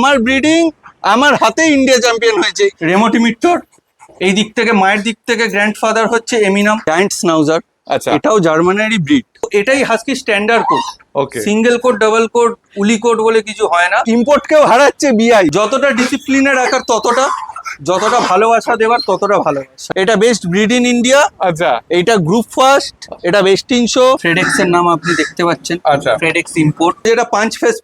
আমার ব্রিডিং আমার হাতে ইন্ডিয়া চ্যাম্পিয়ন হয়েছে। রেমোটিমিটর এই দিক থেকে মায়ের দিক থেকে গ্র্যান্ডফাদার হচ্ছে এমিনাম জায়ান্ট স্নাউজার। আচ্ছা, এটাও জার্মানেরই ব্রিড। এটাই হাস্কি স্ট্যান্ডার্ড কোড। ওকে। সিঙ্গেল কোড, ডাবল কোড, উলি কোড বলে কিছু হয় না। ইম্পোর্টকেও হারাচ্ছে বিআই। যতটা ডিসিপ্লিনে রাখার ততটা, যতটা ভালোবাসা দেওয়ার ততটা ভালোবাসা। এটা বেস্ট ব্রিড ইন ইন্ডিয়া। আচ্ছা, এটা গ্রুপ ফার্স্ট, এটা বেস্ট ইন শো। ফ্রেডেক্স এর নাম আপনি দেখতে পাচ্ছেন। আচ্ছা। ফ্রেডেক্স ইম্পোর্ট, যেটা পাঁচ ফেস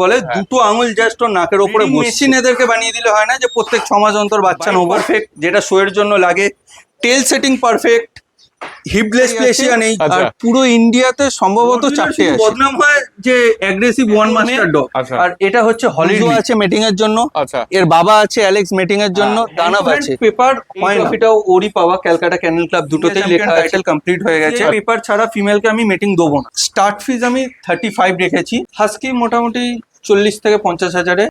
বলে। দুটো আঙুল জাস্ট ওর নাকের উপরে মেশিন এদেরকে বানিয়ে দিলে হয় না যে প্রত্যেক 6 মাস অন্তর বাচ্চা নেবো। পারফেক্ট যেটা শো এর জন্য লাগে। টেল সেটিং পারফেক্ট, হিপলেস প্লেসিয়া নেই। আচ্ছা। আর পুরো ইন্ডিয়াতে সম্ভবত 4টে আছে। বদনাম হয় যে অ্যাগ্রেসিভ ওয়ান মাস্টার ডগ। আচ্ছা। আর এটা হচ্ছে হলিডো আছে মেটিং এর জন্য। আচ্ছা। এর বাবা আছে অ্যালেক্স মেটিং এর জন্য। দানাব আছে। পেপার হয় না, এটাও ওরই পাওয়া। ক্যালকাটা ক্যানেল ক্লাব দুটোতেই লেখা টাইটেল কমপ্লিট হয়ে গেছে। পেপার ছাড়া ফিমেলকে আমি মিটিং দেবো না। স্টার্ট ফিজ আমি 35 রেখেছি। হাস্কি মোটামুটি 40 থেকে 50 হাজারে।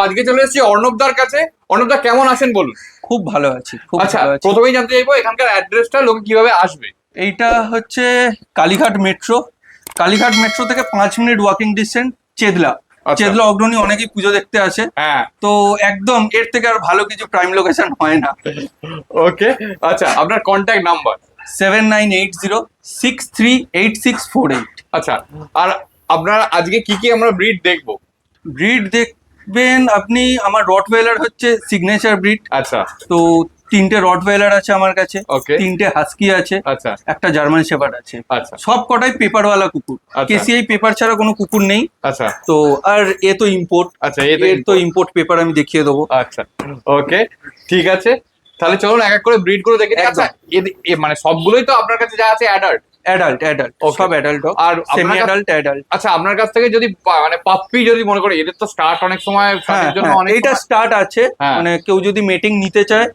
আজকে চলে এসেছি অর্ণবদার কাছে। অর্ণবদা কেমন আছেন বলুন? খুব ভালো আছি, খুব আচ্ছা, ভালো আছি। প্রথমেই জানতে চাইবো এখানকার অ্যাড্রেসটা, লোক কিভাবে আসবে? এইটা হচ্ছে কালীঘাট মেট্রো। কালীঘাট মেট্রো থেকে 5 মিনিট ওয়াকিং ডিস্টেন্স। চেদলা। আচ্ছা। চেদলা অগ্রণী অনেকেই পুজো দেখতে আসে। হ্যাঁ, তো একদম এর থেকে আর ভালো কিছু প্রাইম লোকেশন হয় না। ওকে। আচ্ছা, আপনার কন্ট্যাক্ট নাম্বার? 7980638648। আচ্ছা, আর আপনার আজকে কি কি আমরা ব্রিড দেখবো? ব্রিড দেখবেন আপনি। আমার রটওয়েলার হচ্ছে সিগনেচার ব্রিড। আচ্ছা। তো 3টে রটওয়েলার আছে আমার কাছে। Okay. 3টে হাস্কি আছে। আচ্ছা। একটা জার্মান শেপার্ড আছে। আচ্ছা। সব কটাই পেপারওয়ালা কুকুর। আচ্ছা। কেসিআই পেপার ছাড়া কোনো কুকুর নেই। আচ্ছা। তো আর এ তো ইম্পোর্ট। আচ্ছা, এর তো ইম্পোর্ট পেপার আমি দেখিয়ে দেবো। আচ্ছা, ওকে, ঠিক আছে। তাহলে চলুন এক এক করে ব্রিড গুলো দেখে নিই। আচ্ছা, মানে সবগুলোই তো আপনার কাছে যা আছে অ্যাডাল্ট? Adult Okay. সব অ্যাডাল্ট। আর সেমি আপনার অ্যাডাল্ট অ্যাডাল্ট। আচ্ছা, আপনার কাছ থেকে যদি মানে পাপ্পি যদি মনে করি, এদের তো স্টার্ট অনেক সময় স্টার্টের জন্য অনেক এইটা স্টার্ট আছে। হ্যাঁ। মানে কেউ যদি মিটিং নিতে চায়,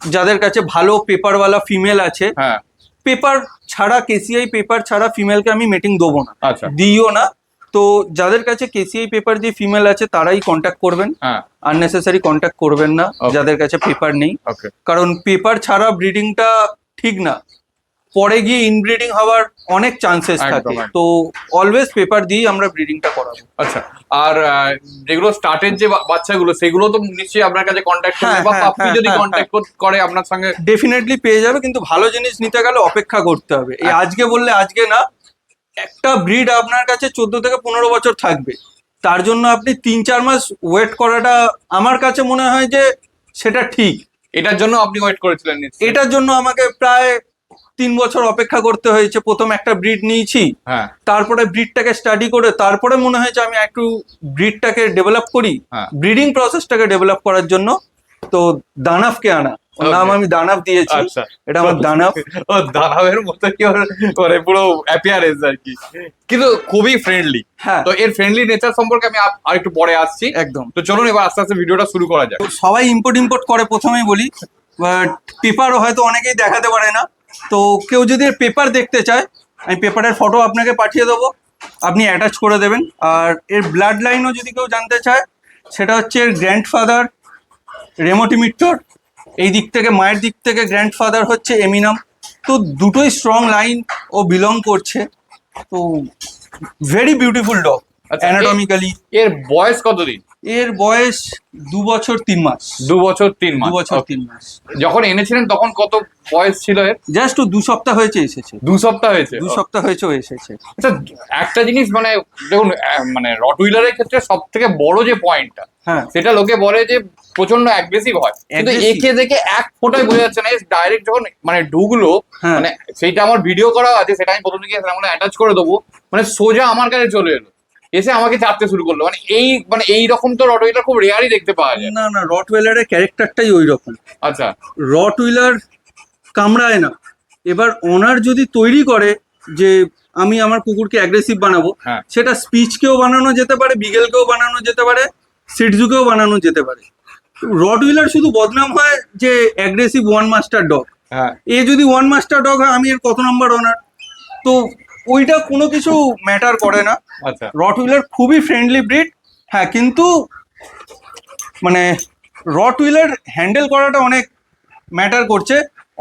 যাদের কাছে ভালো পেপারওয়ালা ফিমেল আছে। হ্যাঁ। পেপার ছাড়া, কেসিআই পেপার ছাড়া ফিমেলকে আমি মিটিং দেবো না। আচ্ছা। দিও না। তো যাদের কাছে কেসিআই পেপার যে ফিমেল আছে তারাই কন্ট্যাক্ট করবেন। হ্যাঁ। আননেসেসারি কন্ট্যাক্ট করবেন না Okay. যাদের কাছে পেপার নেই। ওকে। কারণ পেপার ছাড়া ব্রিডিংটা ঠিক না। পরে গিয়ে ইনব্রিডিং হওয়ার অনেক চান্সেস একদম, থাকে। একদম। তো অলওয়েজ পেপার দিয়েই আমরা ব্রিডিংটা করাবো। আচ্ছা, আর যেগুলো স্টার্টের যে বাচ্চাগুলো, সেগুলো তো নিশ্চয়ই আপনার কাছে কন্ট্যাক্ট করবে, হ্যাঁ, বা হ্যাঁ, পাপ্পি হ্যাঁ, যদি হ্যাঁ, কন্ট্যাক্ট করে আপনার সঙ্গে? ডেফিনেটলি পেয়ে যাবে, কিন্তু ভালো জিনিস নিতে গেলে অপেক্ষা করতে হবে। এই আজকে বললে আজকে না। একটা ব্রিড আপনার কাছে 14 থেকে 15 বছর থাকবে। তার জন্য আপনি 3-4 মাস ওয়েট করাটা আমার কাছে মনে হয় যে সেটা ঠিক। এটার জন্য আপনি ওয়েট করেছিলেন নিশ্চয়ই? এটার জন্য আমাকে প্রায় 3 বছর অপেক্ষা করতে হয়েছে। প্রথম একটা ব্রিড নিয়েছি, হ্যাঁ। তারপরে ব্রিডটাকে স্টাডি করে তারপরে মনে হয়েছে আমি একটু ব্রিডটাকে ডেভেলপ করি। হ্যাঁ। ব্রিডিং প্রসেসটাকে ডেভেলপ করার জন্য তো দানাবকে আনা। ওর নাম আমি দানাব দিয়েছি। আচ্ছা, এটা আমার দানাব। ও দানবের মতো কি ওর মানে পুরো অ্যাপিয়ারেন্স আর কি, কিন্তু খুবই ফ্রেন্ডলি। হ্যাঁ। তো এর ফ্রেন্ডলি নেচার সম্পর্কে আমি আর একটু পরে আসছি। একদম। তো চলুন এবার আস্তে আস্তে ভিডিওটা শুরু করা যাক। তো সবাই ইম্পোর্ট করে প্রথমেই বলি। বাট পেপারও হয়তো অনেকেই দেখাতে পারে না। তো কেউ যদি এর পেপার দেখতে চায়, আমি পেপারের ফটো আপনাকে পাঠিয়ে দেবো। আপনি অ্যাটাচ করে দেবেন। আর এর ব্লাড লাইনও যদি কেউ জানতে চায়, সেটা হচ্ছে এর গ্র্যান্ডফাদার রেমোটিমিটর। এই দিক থেকে মায়ের দিক থেকে গ্র্যান্ডফাদার হচ্ছে এমিনাম। তো দুটোই স্ট্রং লাইন ও বিলং করছে। তো ভেরি বিউটিফুল ডগ আচ্ছা, অ্যানাটমিক্যালি। এর বয়স কতদিন? এর বয়স 2 বছর 3 মাস। 2 বছর 3 মাস। 2 বছর Okay. 3 মাস। যখন এনেছিলেন তখন কত বয়স ছিল এর? জাস্ট 2 সপ্তাহ হয়েছে এসেছে। 2 সপ্তাহ হয়েছে? 2 সপ্তাহ হয়েছে ও এসেছে। আচ্ছা, একটা জিনিস মানে দেখুন, মানে রটউইলারের ক্ষেত্রে সব থেকে বড় যে পয়েন্টটা, হ্যাঁ। সেটা লোকে বলে যে প্রচন্ড অ্যাগ্রেসিভ হয়, কিন্তু Aggressive। একে দেখে এক ফোঁটায় বোঝা যাচ্ছে না। ডাইরেক্ট যখন মানে ঢুকলো, হ্যাঁ। মানে সেইটা আমার ভিডিও করা আছে, সেটা আমি প্রথমে গিয়ে অ্যাটাচ করে দেবো। মানে সোজা আমার কাছে চলে এলো, এসে আমাকে চাপতে শুরু করলো। মানে এই রকম তো রটউইলার খুব রেয়ারই দেখতে পাওয়া যায়। না, রটওয়েলারের ক্যারেক্টারটাই ওই রকম। আচ্ছা। রটওয়েলার কামড়ায় না। এবার ওনার যদি তৈরি করে যে আমি আমার কুকুরকে অ্যাগ্রেসিভ বানাবো, হ্যাঁ। সেটা স্পিচকেও বানানো যেতে পারে, বিগেলকেও বানানো যেতে পারে, সিটজুকেও বানানো যেতে পারে। রটওয়েলার শুধু বদনাম হয় যে অ্যাগ্রেসিভ ওয়ান মাস্টার ডগ। হ্যাঁ। এ যদি ওয়ান মাস্টার ডগ হয়, আমি এর কত নাম্বার ওনার? তো ওইটা কোনো কিছু ম্যাটার করে না। আচ্ছা। রটওয়েলার খুবই ফ্রেন্ডলি ব্রিড। হ্যাঁ, কিন্তু মানে রট হুইলার হ্যান্ডেল করাটা অনেক ম্যাটার করছে।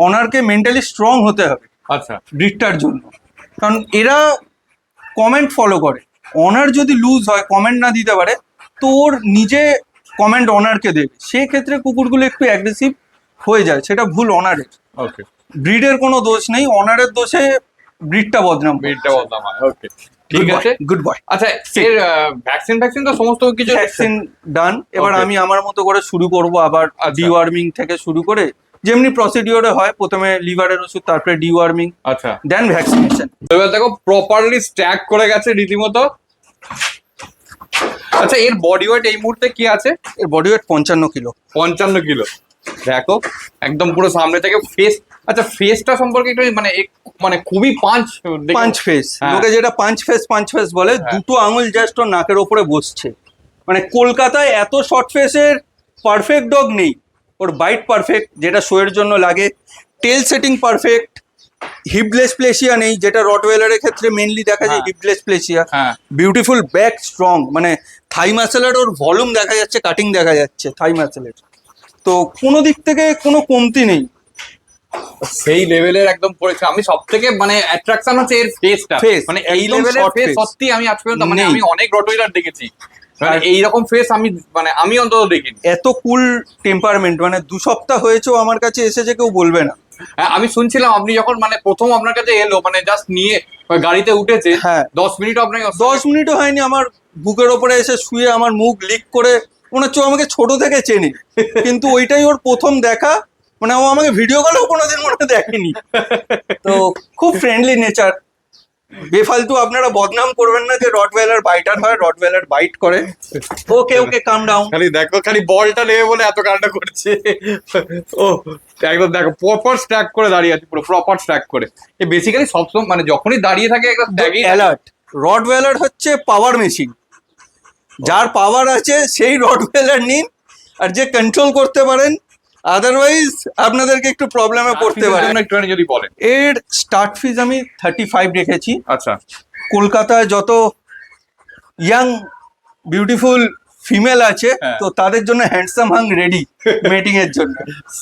অনারকে মেন্টালি স্ট্রং হতে হবে আচ্ছা ব্রিডটার জন্য, কারণ এরা কমেন্ট ফলো করে। অনার যদি লুজ হয়, কমেন্ট না দিতে পারে, তো ওর নিজে কমেন্ট অনারকে দেবে, সেক্ষেত্রে কুকুরগুলো একটু অ্যাগ্রেসিভ হয়ে যায়। সেটা ভুল অনারের, ওকে, ব্রিডের কোনো দোষ নেই, অনারের দোষে ব্রিডটা বদনাম। ব্রিডটা বলতাম, ওকে ঠিক আছে। Good boy. আচ্ছা, এর ভ্যাকসিন ভ্যাকসিন তো সমস্ত কিছু ভ্যাকসিন ডান। এবার Okay. আমি আমার মতো করে শুরু করব আবার আচ্ছা। ডিওয়ার্মিং থেকে শুরু করে, যেমনি প্রসিডিওরে হয়, প্রথমে লিভারের ওষুধ, তারপরে ডিওয়ার্মিং, আচ্ছা, দেন ভ্যাকসিনেশন। এবার দেখো প্রপারলি স্ট্যাক করে গেছে রীতিমতো। আচ্ছা, এর বডি ওয়েট এই মুহূর্তে কি আছে? এর বডি ওয়েট 55 কিলো। 55 কিলো। দেখো একদম পুরো সামনে থেকে ফেস। আচ্ছা, ফেসটা সম্পর্কে একটু মানে খুবই পাঁচ ফেস, হ্যাঁ। লোকে যেটা পাঁচ ফেস বলে, হ্যাঁ। দুটো আঙুল জাস্ট ওর নাকের ওপরে বসছে। মানে কলকাতায় এত শর্ট ফেসের পারফেক্ট ডগ নেই। ওর বাইট পারফেক্ট, যেটা শোয়ের জন্য লাগে, টেল সেটিং পারফেক্ট, হিপলেস প্লেসিয়া নেই, যেটা রটওয়েলারের ক্ষেত্রে মেনলি দেখা যায়, হ্যাঁ। হিপলেস প্লেসিয়া। হ্যাঁ, বিউটিফুল ব্যাক, স্ট্রং, মানে থাই মাসেলের ওর ভলিউম দেখা যাচ্ছে, কাটিং দেখা যাচ্ছে থাই মাসেলের। তো কোনো দিক থেকে কোনো কমতি নেই। সেই লেভেলের একদম পড়েছে। আমি সব থেকে মানে অ্যাট্রাকশন হচ্ছে এর ফেসটা। Face, মানে এই একদম লেভেলের short ফেস face। সত্যি আমি আজ পর্যন্ত মানে নেই। আমি অনেক রটওয়েলার দেখেছি, মানে আর- এইরকম ফেস আমি অন্তত দেখিনি। এত কুল টেম্পারমেন্ট, মানে 2 সপ্তাহ হয়েছেও আমার কাছে এসেছে, কেউ বলবে না। হ্যাঁ, আমি শুনছিলাম আপনি যখন মানে প্রথম আপনার কাছে এলো, মানে জাস্ট নিয়ে গাড়িতে উঠেছে, হ্যাঁ। 10 মিনিট আপনাকে 10 মিনিটও হয়নি, আমার বুকের ওপরে এসে শুয়ে আমার মুখ লিক করে, মনে হচ্ছে ও আমাকে ছোট থেকে চেনে। কিন্তু ওইটাই ওর প্রথম দেখা, মানে ও আমাকে ভিডিও কলেও কোনোদিন মনে হয় দেখেনি। তো খুব ফ্রেন্ডলি নেচার। বেফালতু আপনারা বদনাম করবেন না যে রটওয়েলার বাইটার হয়, রটওয়েলার বাইট করে। ওকে ওকে, কাম ডাউন। খালি দেখো, খালি বলটা নেবে বলে এত কান্না করছে। ও একদম দেখো, প্রপার স্ট্যাক করে দাঁড়িয়ে আছে, পুরো প্রপার স্ট্যাক করে। এ বেসিক্যালি সবসময় মানে যখনই দাঁড়িয়ে থাকে একটা স্ট্যাগই অ্যালার্ট। রটওয়েলার হচ্ছে পাওয়ার মেশিন, যার পাওয়ার আছে সেই রটওয়েলার নিন, আর যে কন্ট্রোল করতে পারেন। আদারওয়াইজ আপনাদেরকে একটু প্রবলেমে পড়তে পারে। একটুখানি যদি বলেন। এর স্টার্ট ফিজ আমি 35 রেখেছি। আচ্ছা, কলকাতায় যত ইয়াং বিউটিফুল ফিমেল আছে, হ্যাঁ। তো তাদের জন্য হ্যান্ডসাম হাং রেডি মেটিং এর জন্য।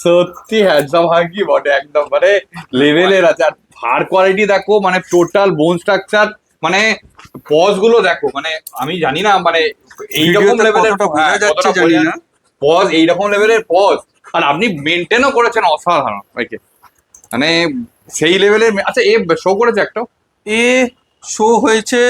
সত্যি হ্যান্ডসাম হাঙ্কি বটে, একদম মানে লেভেলের আছে। আর হাড় কোয়ালিটি দেখো, মানে টোটাল বোন স্ট্রাকচার, মানে পজ গুলো দেখো, মানে আমি জানি না মানে এইরকম ভিডিওতে লেভেলের কতটা বোঝা যাচ্ছে জানি না। পজ, এইরকম লেভেলের পজ, আর আপনি মেনটেনও করেছেন অসাধারণ ওইকে, মানে সেই লেভেলের। আচ্ছা, এ শো করেছে একটা? এ শো হয়েছে,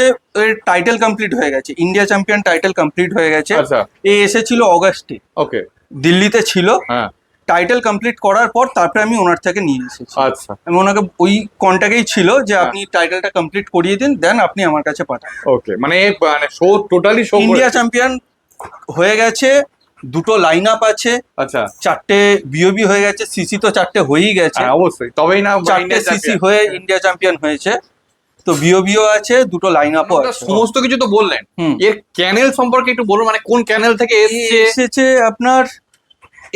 এর টাইটেল কমপ্লিট হয়ে গেছে, ইন্ডিয়া চ্যাম্পিয়ন টাইটেল কমপ্লিট হয়ে গেছে। আচ্ছা, এ এসেছিল অগাস্টে, ওকে, দিল্লিতে ছিল। হ্যাঁ, টাইটেল কমপ্লিট করার পর তারপরে আমি ওনার থেকে নিয়ে এসেছি। আচ্ছা, আমি ওনাকে ওই কন্ট্যাক্টেই ছিল যে হ্যাঁ। আপনি টাইটেলটা কমপ্লিট করিয়ে দিন, দেন আপনি আমার কাছে পাঠান। ওকে, মানে show totally show India champion হয়ে গেছে, 2টো লাইন আপ আছে, আচ্ছা, 4টে বিওবি হয়ে গেছে, সিসি তো 4টে হয়েই গেছে। হ্যাঁ অবশ্যই, তবেই না 4টে সিসি হয়ে ইন্ডিয়া চ্যাম্পিয়ন হয়েছে, তো বিওবিও আছে, 2টো লাইন আপও আছে। সমস্ত কিছু তো বললেন। হুম। এর ক্যানেল সম্পর্কে একটু বলুন, মানে কোন ক্যানেল থেকে এ এসছে? এসেছে আপনার,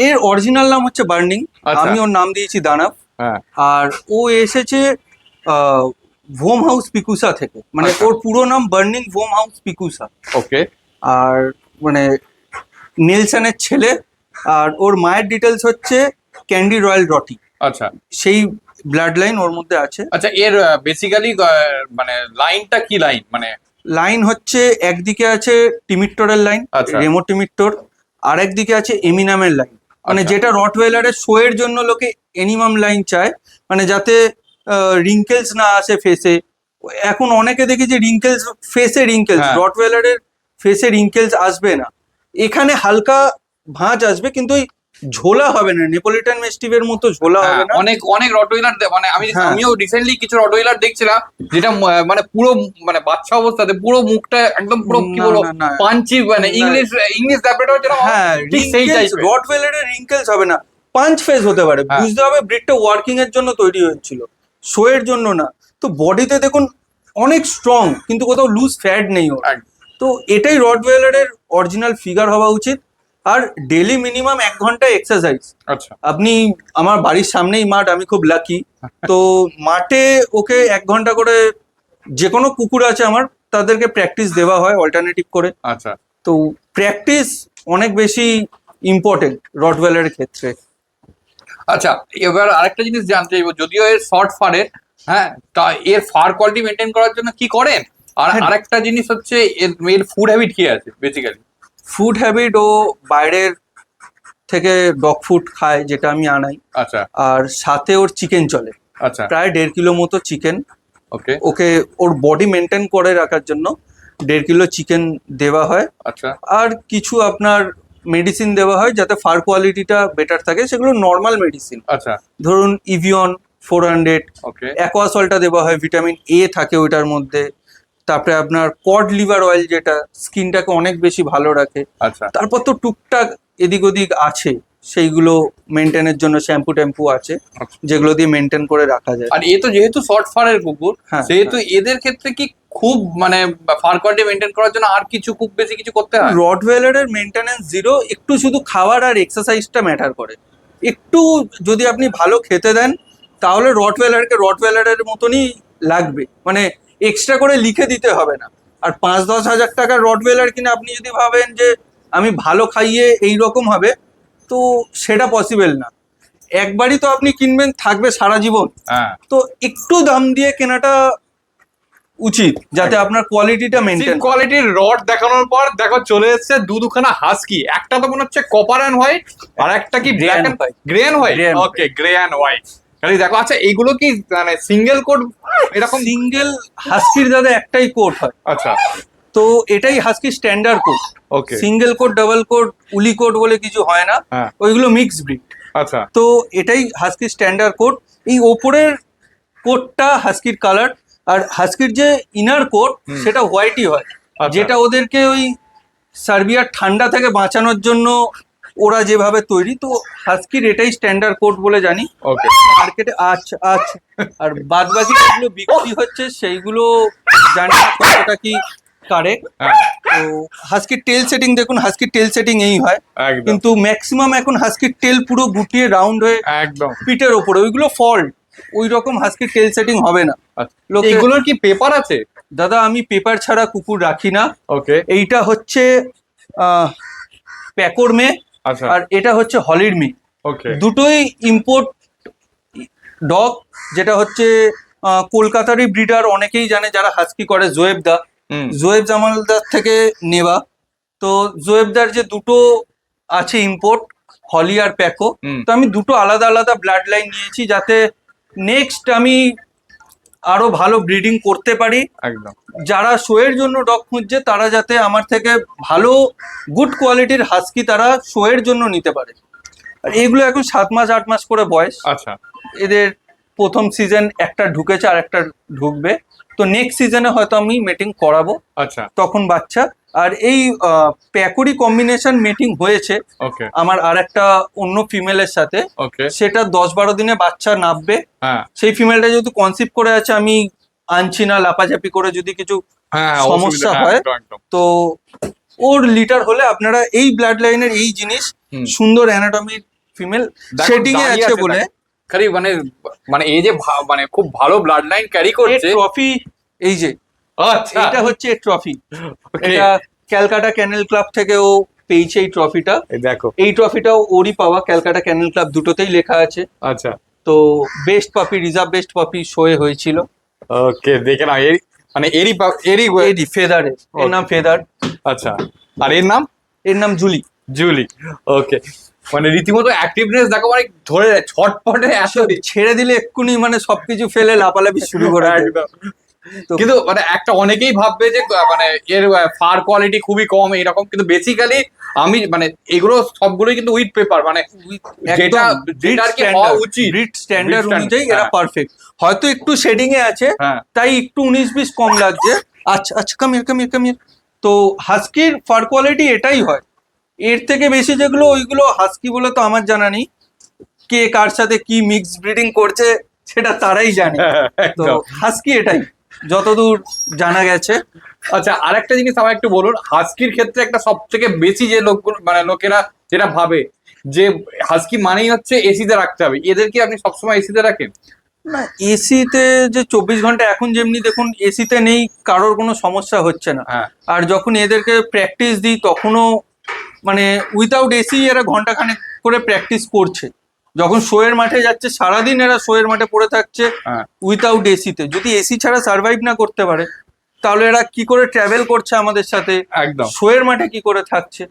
এর অরিজিনাল নাম হচ্ছে বার্নিং, আচ্ছা। আমি ওর নাম দিয়েছি দানব। হ্যাঁ, আর ও এসেছে ভোম হাউস পিকুসা থেকে, মানে আচ্ছা। ওর পুরো নাম বার্নিং ভোম হাউস পিকুসা। ওকে, আর মানে নেলসনের ছেলে, আর ওর মায়ের ডিটেলস হচ্ছে ক্যান্ডি রয়্যাল রটি, আচ্ছা, সেই ব্লাড লাইন ওর মধ্যে আছে। আচ্ছা। এর বেসিক্যালি মানে লাইনটা কি লাইন, মানে? লাইন হচ্ছে একদিকে আছে টিমিট্টোরের লাইন, আচ্ছা। রেমো টিমিট্টোর, আর একদিকে আছে এমিনামের লাইন, মানে আচ্ছা। যেটা রটওয়েলারের শো এর জন্য লোকে এনিমাম লাইন চায়, মানে যাতে রিঙ্কেলস না আসে ফেসে। এখন অনেকে দেখি যে রিঙ্কেলস, ফেসে রিঙ্কেলস, হ্যাঁ। রটওয়েলারের ফেসে রিঙ্কেলস আসবে না, এখানে হালকা ভাঁজ আসবে, কিন্তু ওই ঝোলা হবে না, নেপোলিটান মেস্টিভের মতো ঝোলা হবে না। অনেক অনেক রটওয়েলার, মানে হ্যাঁ। আমিও রিসেন্টলি কিছু রটওয়েলার দেখছিলাম, যেটা মানে পুরো মানে বাচ্চা অবস্থাতে পুরো মুখটা একদম পুরো কি না, বলবো, না, না। পাঞ্চি, মানে না। ইংলিশ ল্যাবরেটরি যেরকম, হ্যাঁ, ঠিক সেই রিঙ্কেলস, টাইপের। রটওয়েলারের রিঙ্কেলস হবে না, পাঞ্চ ফেস হতে পারে। হ্যাঁ। বুঝতে হবে ব্রিডটা ওয়ার্কিং এর জন্য তৈরি হয়েছিল, শো এর জন্য না। তো বডিতে দেখুন অনেক স্ট্রং, কিন্তু কোথাও লুজ ফ্যাট নেই ওর। তো এটাই রটওয়েলারের অরিজিনাল ফিগার হওয়া উচিত। আর ডেলি মিনিমাম 1 ঘন্টা এক্সারসাইজ। আচ্ছা, আপনি, আমার বাড়ির সামনেই মাঠ, আমি খুব লাকি, তো মাঠে ওকে 1 ঘন্টা করে, যে কোনো কুকুর আছে আমার, তাদেরকে প্র্যাকটিস দেওয়া হয় অল্টারনেটিভ করে। আচ্ছা, তো প্র্যাকটিস অনেক বেশি ইম্পর্টেন্ট রটওয়েলারের ক্ষেত্রে। আচ্ছা, এবার আরেকটা জিনিস জানতে চাইবো, যদিও এর শর্ট ফারের, হ্যাঁ, তা এর ফার কোয়ালিটি মেনটেন করার জন্য কি করেন? আর হ্যাঁ। আরেকটা জিনিস হচ্ছে এর ফুড হ্যাবিট কি আছে বেসিক্যালি? ফুড হ্যাবিট ও বাইরের থেকে ডগ ফুড খায়, যেটা আমি আনাই। আচ্ছা আর সাথে ওর চিকেন চলে, আচ্ছা, প্রায় 1.5 কিলো মতো চিকেন। ওকে, ওকে ওর বডি মেনটেন করে রাখার জন্য 1.5 কিলো চিকেন দেওয়া হয়। আচ্ছা আর কিছু আপনার মেডিসিন দেওয়া হয় যাতে ফার কোয়ালিটিটা বেটার থাকে, সেগুলো নর্মাল মেডিসিন। আচ্ছা, ধরুন ইভিয়ন 400, ওকে, অ্যাকোয়াসল্টটা দেওয়া হয়, ভিটামিন এ থাকে ওইটার মধ্যে। তারপরে আপনার কড লিভার অয়েল, যেটা স্কিনটাকে অনেক বেশি ভালো রাখে। আচ্ছা, তারপর তো টুকটাক এদিক ওদিক আছে, সেইগুলো মেনটেনের জন্য শ্যাম্পু ট্যাম্পু আছে, আচ্ছা। যেগুলো দিয়ে মেনটেন করে রাখা যায়। আর এ তো যেহেতু শর্ট ফারের কুকুর, হ্যাঁ, সেহেতু এদের ক্ষেত্রে কি খুব মানে ফার কোয়ালিটি মেনটেন করার জন্য আর কিছু খুব বেশি কিছু করতে হয়? রটওয়েলারের মেনটেনেন্স জিরো, একটু শুধু খাবার আর এক্সারসাইজটা ম্যাটার করে। একটু যদি আপনি ভালো খেতে দেন, তাহলে রটওয়েলারকে রটওয়েলারের মতনই লাগবে, মানে এক্সট্রা করে লিখে দিতে হবে না। আর 5-10 হাজার টাকার রটওয়েলার কিনে আপনি যদি ভাবেন যে আমি ভালো খাইয়ে এই রকম হবে, তো সেটা পসিবল না। একবারই তো আপনি কিনবেন, থাকবে সারা জীবন। হ্যাঁ, তো একটু দাম দিয়ে কেনাটা উচিত, যাতে আপনার কোয়ালিটিটা মেনটেন। কোয়ালিটির রড দেখানোর পর দেখো চলে এসেছে দুখানা হাস্কি। একটা তো মনে হচ্ছে কপার অ্যান্ড হোয়াইট, আর একটা কি black and grey and white. Grey and okay, grey and white. খালি দেখো। আচ্ছা, এইগুলো কি মানে সিঙ্গেল কোড এরকম? সিঙ্গেল হাস্কির দাদা একটাই কোট হয়, আচ্ছা, তো এটাই হাস্কি স্ট্যান্ডার্ড কোট। ওকে, সিঙ্গেল কোট, ডাবল কোট, উলি কোট বলে কিছু হয় না, হ্যাঁ, ওইগুলো মিক্স ব্রিড। আচ্ছা, তো এটাই হাস্কি স্ট্যান্ডার্ড কোট। এই ওপরের কোটটা হাস্কির কালার, আর হাস্কির যে ইনার কোট হুম। সেটা হোয়াইটই হয়, আচ্ছা। যেটা ওদেরকে ওই সার্বিয়ার ঠান্ডা থেকে বাঁচানোর জন্য ওরা যেভাবে তৈরি। তো হাস্কির এটাই স্ট্যান্ডার্ড কোট বলে জানি ওকে, মার্কেটে। আচ্ছা আচ্ছা, আর বাদ বাকি যেগুলো বিক্রি হচ্ছে সেইগুলো জানি না কতটা কি কারেক্ট। হ্যাঁ, তো হাস্কির টেল সেটিং দেখুন, হাস্কির টেল সেটিং এই হয়, একদম কিন্তু ম্যাক্সিমাম এখন হাস্কির টেল পুরো গুটিয়ে রাউন্ড হয়ে একদম। পিঠের ওপরে, ওইগুলো ফল্ট। ওই রকম হাস্কির টেল সেটিং হবে না। আচ্ছা, লোকে- এগুলোর কি পেপার আছে? দাদা আমি পেপার ছাড়া কুকুর রাখি না। ওকে, এইটা হচ্ছে প্যাকোর মে, আচ্ছা, আর এটা হচ্ছে হলির মে। ওকে, দুটোই ইম্পোর্ট ডগ, যেটা হচ্ছে কলকাতারই ব্রিডার, অনেকেই জানে যারা হাস্কি করে, জোয়েবদা। হুম, জোয়েব জামালদার থেকে নেওয়া। তো জোয়েবদার যে দুটো আছে ইম্পোর্ট, হলি আর প্যাকো, হুম। তো আমি দুটো আলাদা আলাদা ব্লাড লাইন নিয়েছি, যাতে নেক্সট আমি আরো ভালো ব্রিডিং করতে পারি। একদম। যারা শোয়ের জন্য ডগ খুঁজছে, তারা যাতে আমার থেকে ভালো গুড কোয়ালিটির হাস্কি তারা শোয়ের জন্য নিতে পারে। আর এগুলো এখন 7 মাস 8 মাস করে বয়স। আচ্ছা, এদের প্রথম সিজন একটা ঢুকেছে, আর একটা ঢুকবে। তো নেক্সট সিজনে হয়তো আমি মেটিং করাবো, আচ্ছা, তখন বাচ্চা। আর এই প্যাকুরি কম্বিনেশন মেটিং হয়েছে ওকে, আমার আর একটা অন্য ফিমেলের সাথে, ওকে, সেটা 10-12 দিনে বাচ্চা নামবে। হ্যাঁ, সেই ফিমেলটা যেহেতু কনসিভ করে আছে, আমি আনছি না, লাপাঝাপি করে যদি কিছু হ্যাঁ, সমস্যা অসুবিধা, হয়, একদম, একদম। তো ওর লিটার হলে আপনারা এই ব্লাড লাইনের এই জিনিস, হুম। সুন্দর অ্যানাটমির ফিমেল দেখো, শেডিং এ দাঁড়িয়ে আছে আছে, বলে। খালি মানে মানে এই যে মানে খুব ভালো ব্লাড লাইন ক্যারি করছে। ট্রফি, এই যে আচ্ছা, এটা হচ্ছে ট্রফি। okay, এটা ক্যালকাটা ক্যানেল ক্লাব থেকে ও পেয়েছে এই ট্রফিটা। এই দেখো, এই ট্রফিটাও ওরই পাওয়া, ক্যালকাটা ক্যানেল ক্লাব দুটোতেই লেখা আছে। আচ্ছা, তো বেস্ট পাপি, রিজার্ভ বেস্ট পাপি শোয়ে হয়েছিল। ওকে, দেখে না এরই মানে এরই এডি ফেদারের, এর নাম Okay. ফেদার, আচ্ছা, আর এর নাম এর নাম জুলি। জুলি। ওকে, মানে রীতিমতো অ্যাক্টিভনেস দেখো, মানে ধরে ছটপটে এত। ছেড়ে দিলে এক্ষুনি মানে সবকিছু ফেলে লাপালাপি শুরু করে দেবে। একদম। তো কিন্তু মানে একটা অনেকেই ভাববে যে মানে এর ফার কোয়ালিটি খুবই কম এরকম, কিন্তু বেসিক্যালি আমি মানে এগুলো সবগুলোই কিন্তু উইথ পেপার, মানে যেটা যেটা আর কি হওয়া উচিত ব্রিড স্ট্যান্ডার্ড Breed অনুযায়ী standard, এরা হ্যাঁ। পারফেক্ট। হয়তো একটু শেডিং এ আছে, হ্যাঁ, তাই একটু 19-20 কম লাগছে। আচ্ছা আচ্ছা, কামিয়ে কামিয়ে কামিয়ে। তো হাস্কির ফার কোয়ালিটি এটাই হয়। এর থেকে বেশি যেগুলো, ওইগুলো হাস্কি বলে তো আমার জানা নেই। কে কার সাথে কি মিক্স ব্রিডিং করছে সেটা তারাই জানে। তো একদম। হাস্কি এটাই যতদূর জানা গেছে। আচ্ছা, আরেকটা জিনিস আমার একটু বলুন, হাস্কির ক্ষেত্রে একটা সব থেকে বেশি যে লোকগুলো মানে লোকেরা যেটা ভাবে যে হাস্কি মানেই হচ্ছে এসিতে রাখতে হবে, এদের কি আপনি সবসময় এসিতে রাখেন? না, এসিতে যে 24 ঘন্টা এখন যেমনি দেখুন এসিতে নেই, কারোর কোনো সমস্যা হচ্ছে না। হ্যাঁ আর যখন এদেরকে প্র্যাকটিস দিই তখনও মানে উইথাউট এসি এরা ঘন্টাখানেক করে প্র্যাকটিস করছে। যখন শোয়ের মাঠে যাচ্ছে সারাদিন এরা শোয়ের মাঠে পড়ে থাকছে হ্যাঁ উইথাউট এসিতে। যদি এসি ছাড়া সার্ভাইভ না করতে পারে তাহলে এরা কি করে ট্রাভেল করছে আমাদের সাথে, একদম শোয়ের মাঠে কি করে থাকছে।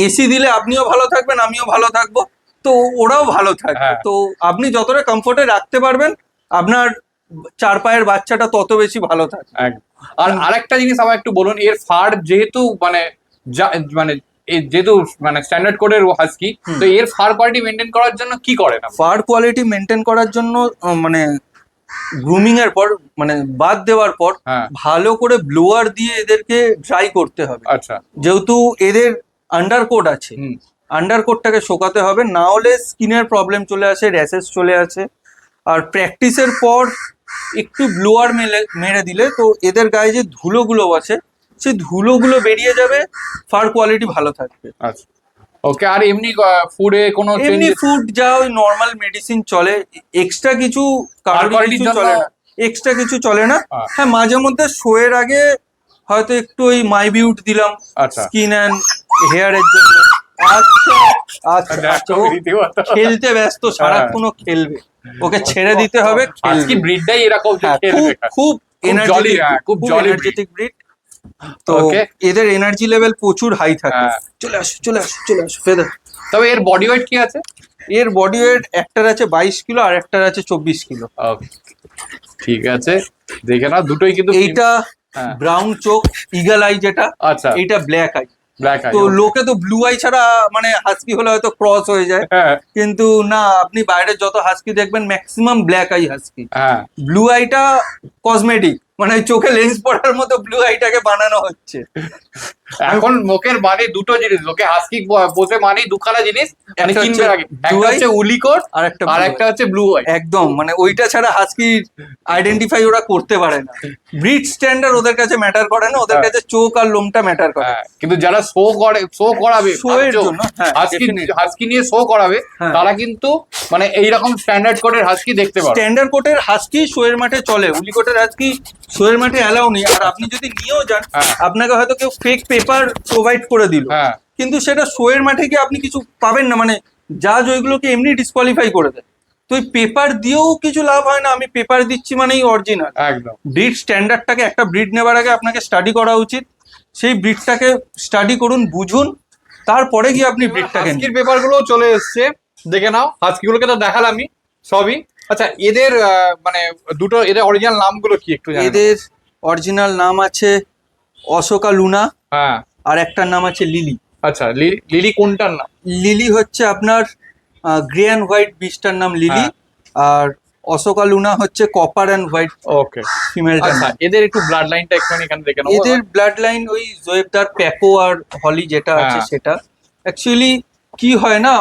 এসি দিলে আপনিও ভালো থাকবেন, আমিও ভালো থাকবো, তো ওরাও ভালো থাকবে। হ্যাঁ। তো আপনি যতটা কমফোর্টে রাখতে পারবেন আপনার চার পায়ের বাচ্চাটা তত বেশি ভালো থাকবে। একদম। আর আরেকটা জিনিস আমার একটু বলুন, এর ফার যেহেতু মানে মানে যেহেতু মানে স্ট্যান্ডার্ড কোডের হাস্কি, তো এর ফার কোয়ালিটি মেনটেন করার জন্য কি করেন আপনি? ফার কোয়ালিটি মেনটেন করার জন্য মানে গ্রুমিং এর পর মানে বাদ দেওয়ার পর হ্যাঁ ভালো করে ব্লোয়ার দিয়ে এদেরকে ড্রাই করতে হবে। আচ্ছা যেহেতু এদের আন্ডারকোট আছে, হুম আন্ডারকোটটাকে শোকাতে হবে, না হলে স্কিনের প্রবলেম চলে আসে, র্যাশেস চলে আসে। আর প্র্যাকটিসের পর একটু ব্লোয়ার মেরে দিলে তো এদের গায়ে যে ধুলোগুলো আছে সেই ধুলোগুলো বেরিয়ে যাবে, ফার কোয়ালিটি ভালো থাকবে। আচ্ছা ওকে। আর এমনি ফুডে কোনো এমনি চেঞ্জ? ফুড যা ওই নর্মাল মেডিসিন চলে, এক্সট্রা কিছু কারোর quality-র কিছু জন্য- চলে না, এক্সট্রা কিছু চলে না। হ্যাঁ। হ্যাঁ, মাঝে মধ্যে শোয়ের আগে হয়তো একটু ওই মাই বিউট দিলাম আচ্ছা স্কিন অ্যান্ড হেয়ারের জন্য। আচ্ছা আচ্ছা দেখো আচ্ছা, ও রীতিমতো। খেলতে ব্যস্ত, সারাক্ষণও খেলবে, ওকে ছেড়ে দিতে হবে, আজকে খেলবে। ব্রিডটাই এরকম যে হ্যাঁ, খেলবে। খুব jolly, এনার্জেটিক, হ্যাঁ, খুব খুব jolly এনার্জেটিক ব্রিড। তো Okay. এদের এনার্জি লেভেল প্রচুর হাই থাকে। হ্যাঁ। চলে আসো চলে আসো চলে আসো ফেদার। তবে এর বডি ওয়েট কি আছে? এর বডি ওয়েট একটার আছে 22 কিলো আর একটার আছে 24 কিলো। Okay, ঠিক আছে, দেখে না দুটোই কিন্তু এইটা হ্যাঁ। ব্রাউন চোখ ইগল আই যেটা, আচ্ছা এইটা ব্ল্যাক আই। Black eye. তো লোকে তো ব্লু আই ছাড়া মানে হাস্কি হলে হয়তো ক্রস হয়ে যায়, হ্যাঁ কিন্তু না, আপনি বাইরে যত হাস্কি দেখবেন ম্যাক্সিমাম ব্ল্যাক আই হাস্কি। হ্যাঁ ব্লু আইটা কসমেটিক, মানে চোখে লেন্স পড়ার মতো ব্লু আইটাকে বানানো হচ্ছে। এখন লোকের মানে দুটো জিনিস, লোকে হাস্কি বসে মানে দুখানা জিনিস মানে একটা কিনবে হচ্ছে আগে। blue একটা eye, হচ্ছে উলিকোট আর একটা আর blue একটা eye। হচ্ছে ব্লু আই। একদম, মানে ওইটা ছাড়া হাস্কি আইডেন্টিফাই ওরা করতে পারে না। ব্রিড স্ট্যান্ডার্ড ওদের কাছে ম্যাটার করে না, ওদের হ্যাঁ। কাছে চোখ আর লোমটা ম্যাটার করে। হ্যাঁ, কিন্তু যারা শো করাবে Show এর ভাবছো, জন্য, হ্যাঁ, হাস্কি definitely। হাস্কি নিয়ে শো করাবে, হ্যাঁ। তারা কিন্তু মানে এইরকম স্ট্যান্ডার্ড কোডের হাস্কি দেখতে পাবে। স্ট্যান্ডার্ড কোটের হাস্কি শোয়ের মাঠে চলে, উলিকোটের হাস্কি শোয়ের মাঠে অ্যালাউ নেই। আর আপনি যদি নিয়েও যান, হ্যাঁ। আপনাকে হয়তো কেউ ফেক পেপার প্রোভাইড করে দিল, হ্যাঁ কিন্তু সেটা শোয়ের মাঠে গিয়ে আপনি কিছু পাবেন না, মানে জাজ ওইগুলোকে এমনি ডিসকোয়ালিফাই করে দেয়। তো ওই পেপার দিয়েও কিছু লাভ হয় না, আমি পেপার দিচ্ছি মানেই অরিজিনাল। একদম। ব্রিড স্ট্যান্ডার্ডটাকে, একটা ব্রিড নেবার আগে আপনাকে স্টাডি করা উচিত। সেই ব্রিডটাকে স্টাডি করুন, বুঝুন, তারপরে গিয়ে আপনি ব্রিডটাকে নিন। হাস্কির পেপার গুলো চলে এসছে, দেখে নাও। হাস্কি গুলোকে তো দেখালামই সবই। আচ্ছা, এদের মানে দুটো এদের অরিজিনাল নামগুলো কি একটু জানেন? এদের অরিজিনাল নাম আছে অশোকা লুনা, হ্যাঁ আর একটার নাম আছে লিলি। আচ্ছা, লিলি কোনটার নাম? লিলি হচ্ছে আপনার গ্রে অ্যান্ড হোয়াইট বিস্টার নাম লিলি, হ্যাঁ। আর অশোকা লুনা হচ্ছে কপার অ্যান্ড হোয়াইট ওকে। ফিমেলটার আচ্ছা, নাম। এদের একটু ব্লাড লাইনটা একটুখানি এখানে দেখে নাও। এদের ব্লাড লাইন ওই জোয়েবদার, প্যাকো আর হলি যেটা আছে হ্যাঁ। সেটা। অ্যাকচুয়ালি কি হয় না,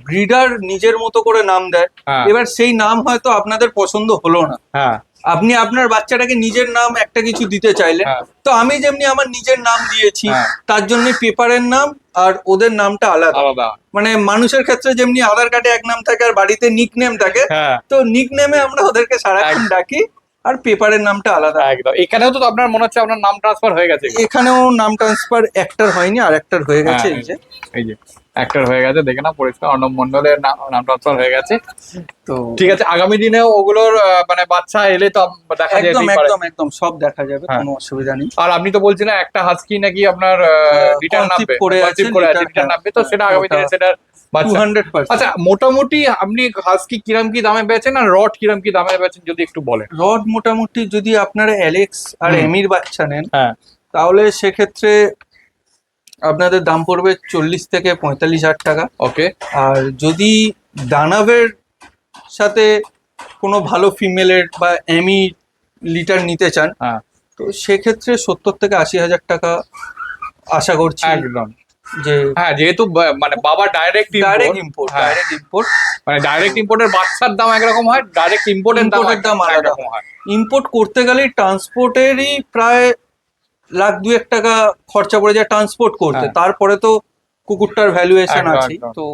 ব্রিডার নিজের মতো করে নাম দেয়, হ্যাঁ। এবার সেই নাম হয়তো আপনাদের পছন্দ হলো না, হ্যাঁ আপনি আপনার বাচ্চাটাকে নিজের নাম একটা কিছু দিতে চাইলেন। হ্যাঁ। তো আমি যেমনি আমার নিজের নাম দিয়েছি, হ্যাঁ। তার জন্য পেপারের নাম আর ওদের নামটা আলাদা। আলাদা। মানে মানুষের ক্ষেত্রে যেমনি আধার কার্ডে এক নাম থাকে আর বাড়িতে নিক নেম থাকে, হ্যাঁ তো নিক নেমে আমরা ওদেরকে সারাক্ষণ ডাকি, আর পেপারের নামটা আলাদা। একদম। এখানেও তো আপনার মনে হচ্ছে আপনার নাম ট্রান্সফার হয়ে গেছে। এখানেও নাম ট্রান্সফার একটার হয়নি, আর একটার হয়ে গেছে। হ্যাঁ, এই যে এই যে একটার হয়ে গেছে, দেখে না, পরিষ্কার অর্ণব মন্ডলের নাম ট্রান্সফার হয়ে গেছে। তো ঠিক আছে, আগামী দিনেও ওগুলোর মানে বাচ্চা এলে তো দেখা একদম যেতেই পারে। একদম একদম সব দেখা যাবে, হ্যাঁ। কোনো অসুবিধা নেই। আর আপনি তো বলছিলেন একটা হাস্কি নাকি আপনার রিটার্ন conceive নামবে, করে আছে, conceive করে আছে, রিটার্ন হ্যাঁ, নামবে, তো সেটা আগামী দিনে ওটা সেটার বাচ্চা। 200%। আচ্ছা, মোটামুটি আপনি হাস্কি কিরম কি দামে বেচেন আর রড কিরম কি দামে বেচেন যদি একটু বলেন? রড মোটামুটি যদি আপনারা অ্যালেক্স আর হুম। এমির বাচ্চা নেন, হ্যাঁ তাহলে সেক্ষেত্রে আপনাদের দাম পড়বে 40 থেকে 45 হাজার টাকা। ওকে। আর যদি দানাবের সাথে কোনো ভালো ফিমেলের বা এমি লিটার নিতে চান, হ্যাঁ তো সেক্ষেত্রে 70 থেকে 80 হাজার টাকা আশা করছি। একদম। যে হ্যাঁ, যেহেতু মানে বাবা ডাইরেক্ট ডাইরেক্ট ইম্পোর্ট, হ্যাঁ। ডাইরেক্ট ইম্পোর্ট, মানে ডাইরেক্ট ইম্পোর্টের বাচ্চার দাম একরকম হয়, ডাইরেক্ট ইম্পোর্টের দাম ইম্পোর্টের দাম আলাদা একরকম হয়। ইম্পোর্ট করতে গেলেই ট্রান্সপোর্টেরই প্রায় 1,00,000-2,1 টাকা খরচা পড়ে যায় ট্রান্সপোর্ট করতে। হ্যাঁ। তারপরে তো কুকুরটার ভ্যালুয়েশন একদম, আছে, একদম। তো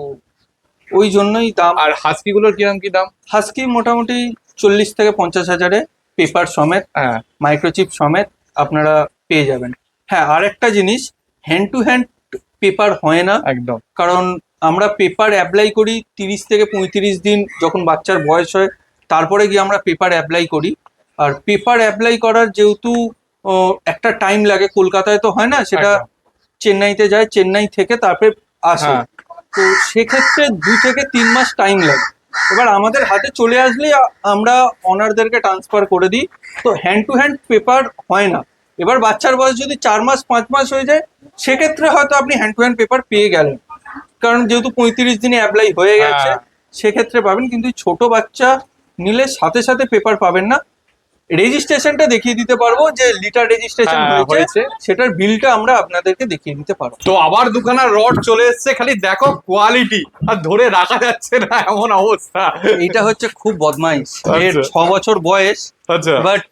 ওই জন্যই দাম। আর হাস্কি গুলোর কিরম কি দাম? হাস্কি মোটামুটি 40 থেকে 50 হাজারে পেপার সমেত, হ্যাঁ মাইক্রোচিপ সমেত আপনারা পেয়ে যাবেন। হ্যাঁ, আর একটা জিনিস, হ্যান্ড টু হ্যান্ড পেপার হয় না, একদম। কারণ আমরা পেপার অ্যাপ্লাই করি 30 থেকে 35 দিন যখন বাচ্চার বয়স হয়, তারপরে গিয়ে আমরা পেপার অ্যাপ্লাই করি। আর পেপার অ্যাপ্লাই করার যেহেতু একটা টাইম লাগে, কলকাতায় তো হয় না, সেটা একদম। চেন্নাইতে যায়, চেন্নাই থেকে তারপরে আসে, হ্যাঁ। তো সেক্ষেত্রে 2 থেকে 3 মাস টাইম লাগে। এবার আমাদের হাতে চলে আসলেই আমরা অনারদেরকে ট্রান্সফার করে দিই, তো হ্যান্ড টু হ্যান্ড পেপার হয় না। এবার বাচ্চার বয়স যদি 4 মাস 5 মাস হয়ে যায়, সেক্ষেত্রে হয়তো আপনি হ্যান্ড টু হ্যান্ড পেপার পেয়ে গেলেন, কারণ যেহেতু 35 দিনে অ্যাপ্লাই হয়ে গেছে, হ্যাঁ। সেক্ষেত্রে পাবেন। কিন্তু ছোট বাচ্চা নিলে সাথে সাথে পেপার পাবেন না। রেজিস্ট্রেশনটা দেখিয়ে দিতে পারবো, যে লিটার রেজিস্ট্রেশন হ্যাঁ, হয়েছে। হয়েছে, সেটার বিলটা আমরা আপনাদেরকে দেখিয়ে দিতে পারবো। তো আবার দুখানা রড চলে এসেছে, খালি দেখো কোয়ালিটি, আর ধরে রাখা যাচ্ছে না এমন অবস্থা। এইটা হচ্ছে খুব বদমাইশ, এর আচ্ছা। 6 বছর বয়স, আচ্ছা। বাট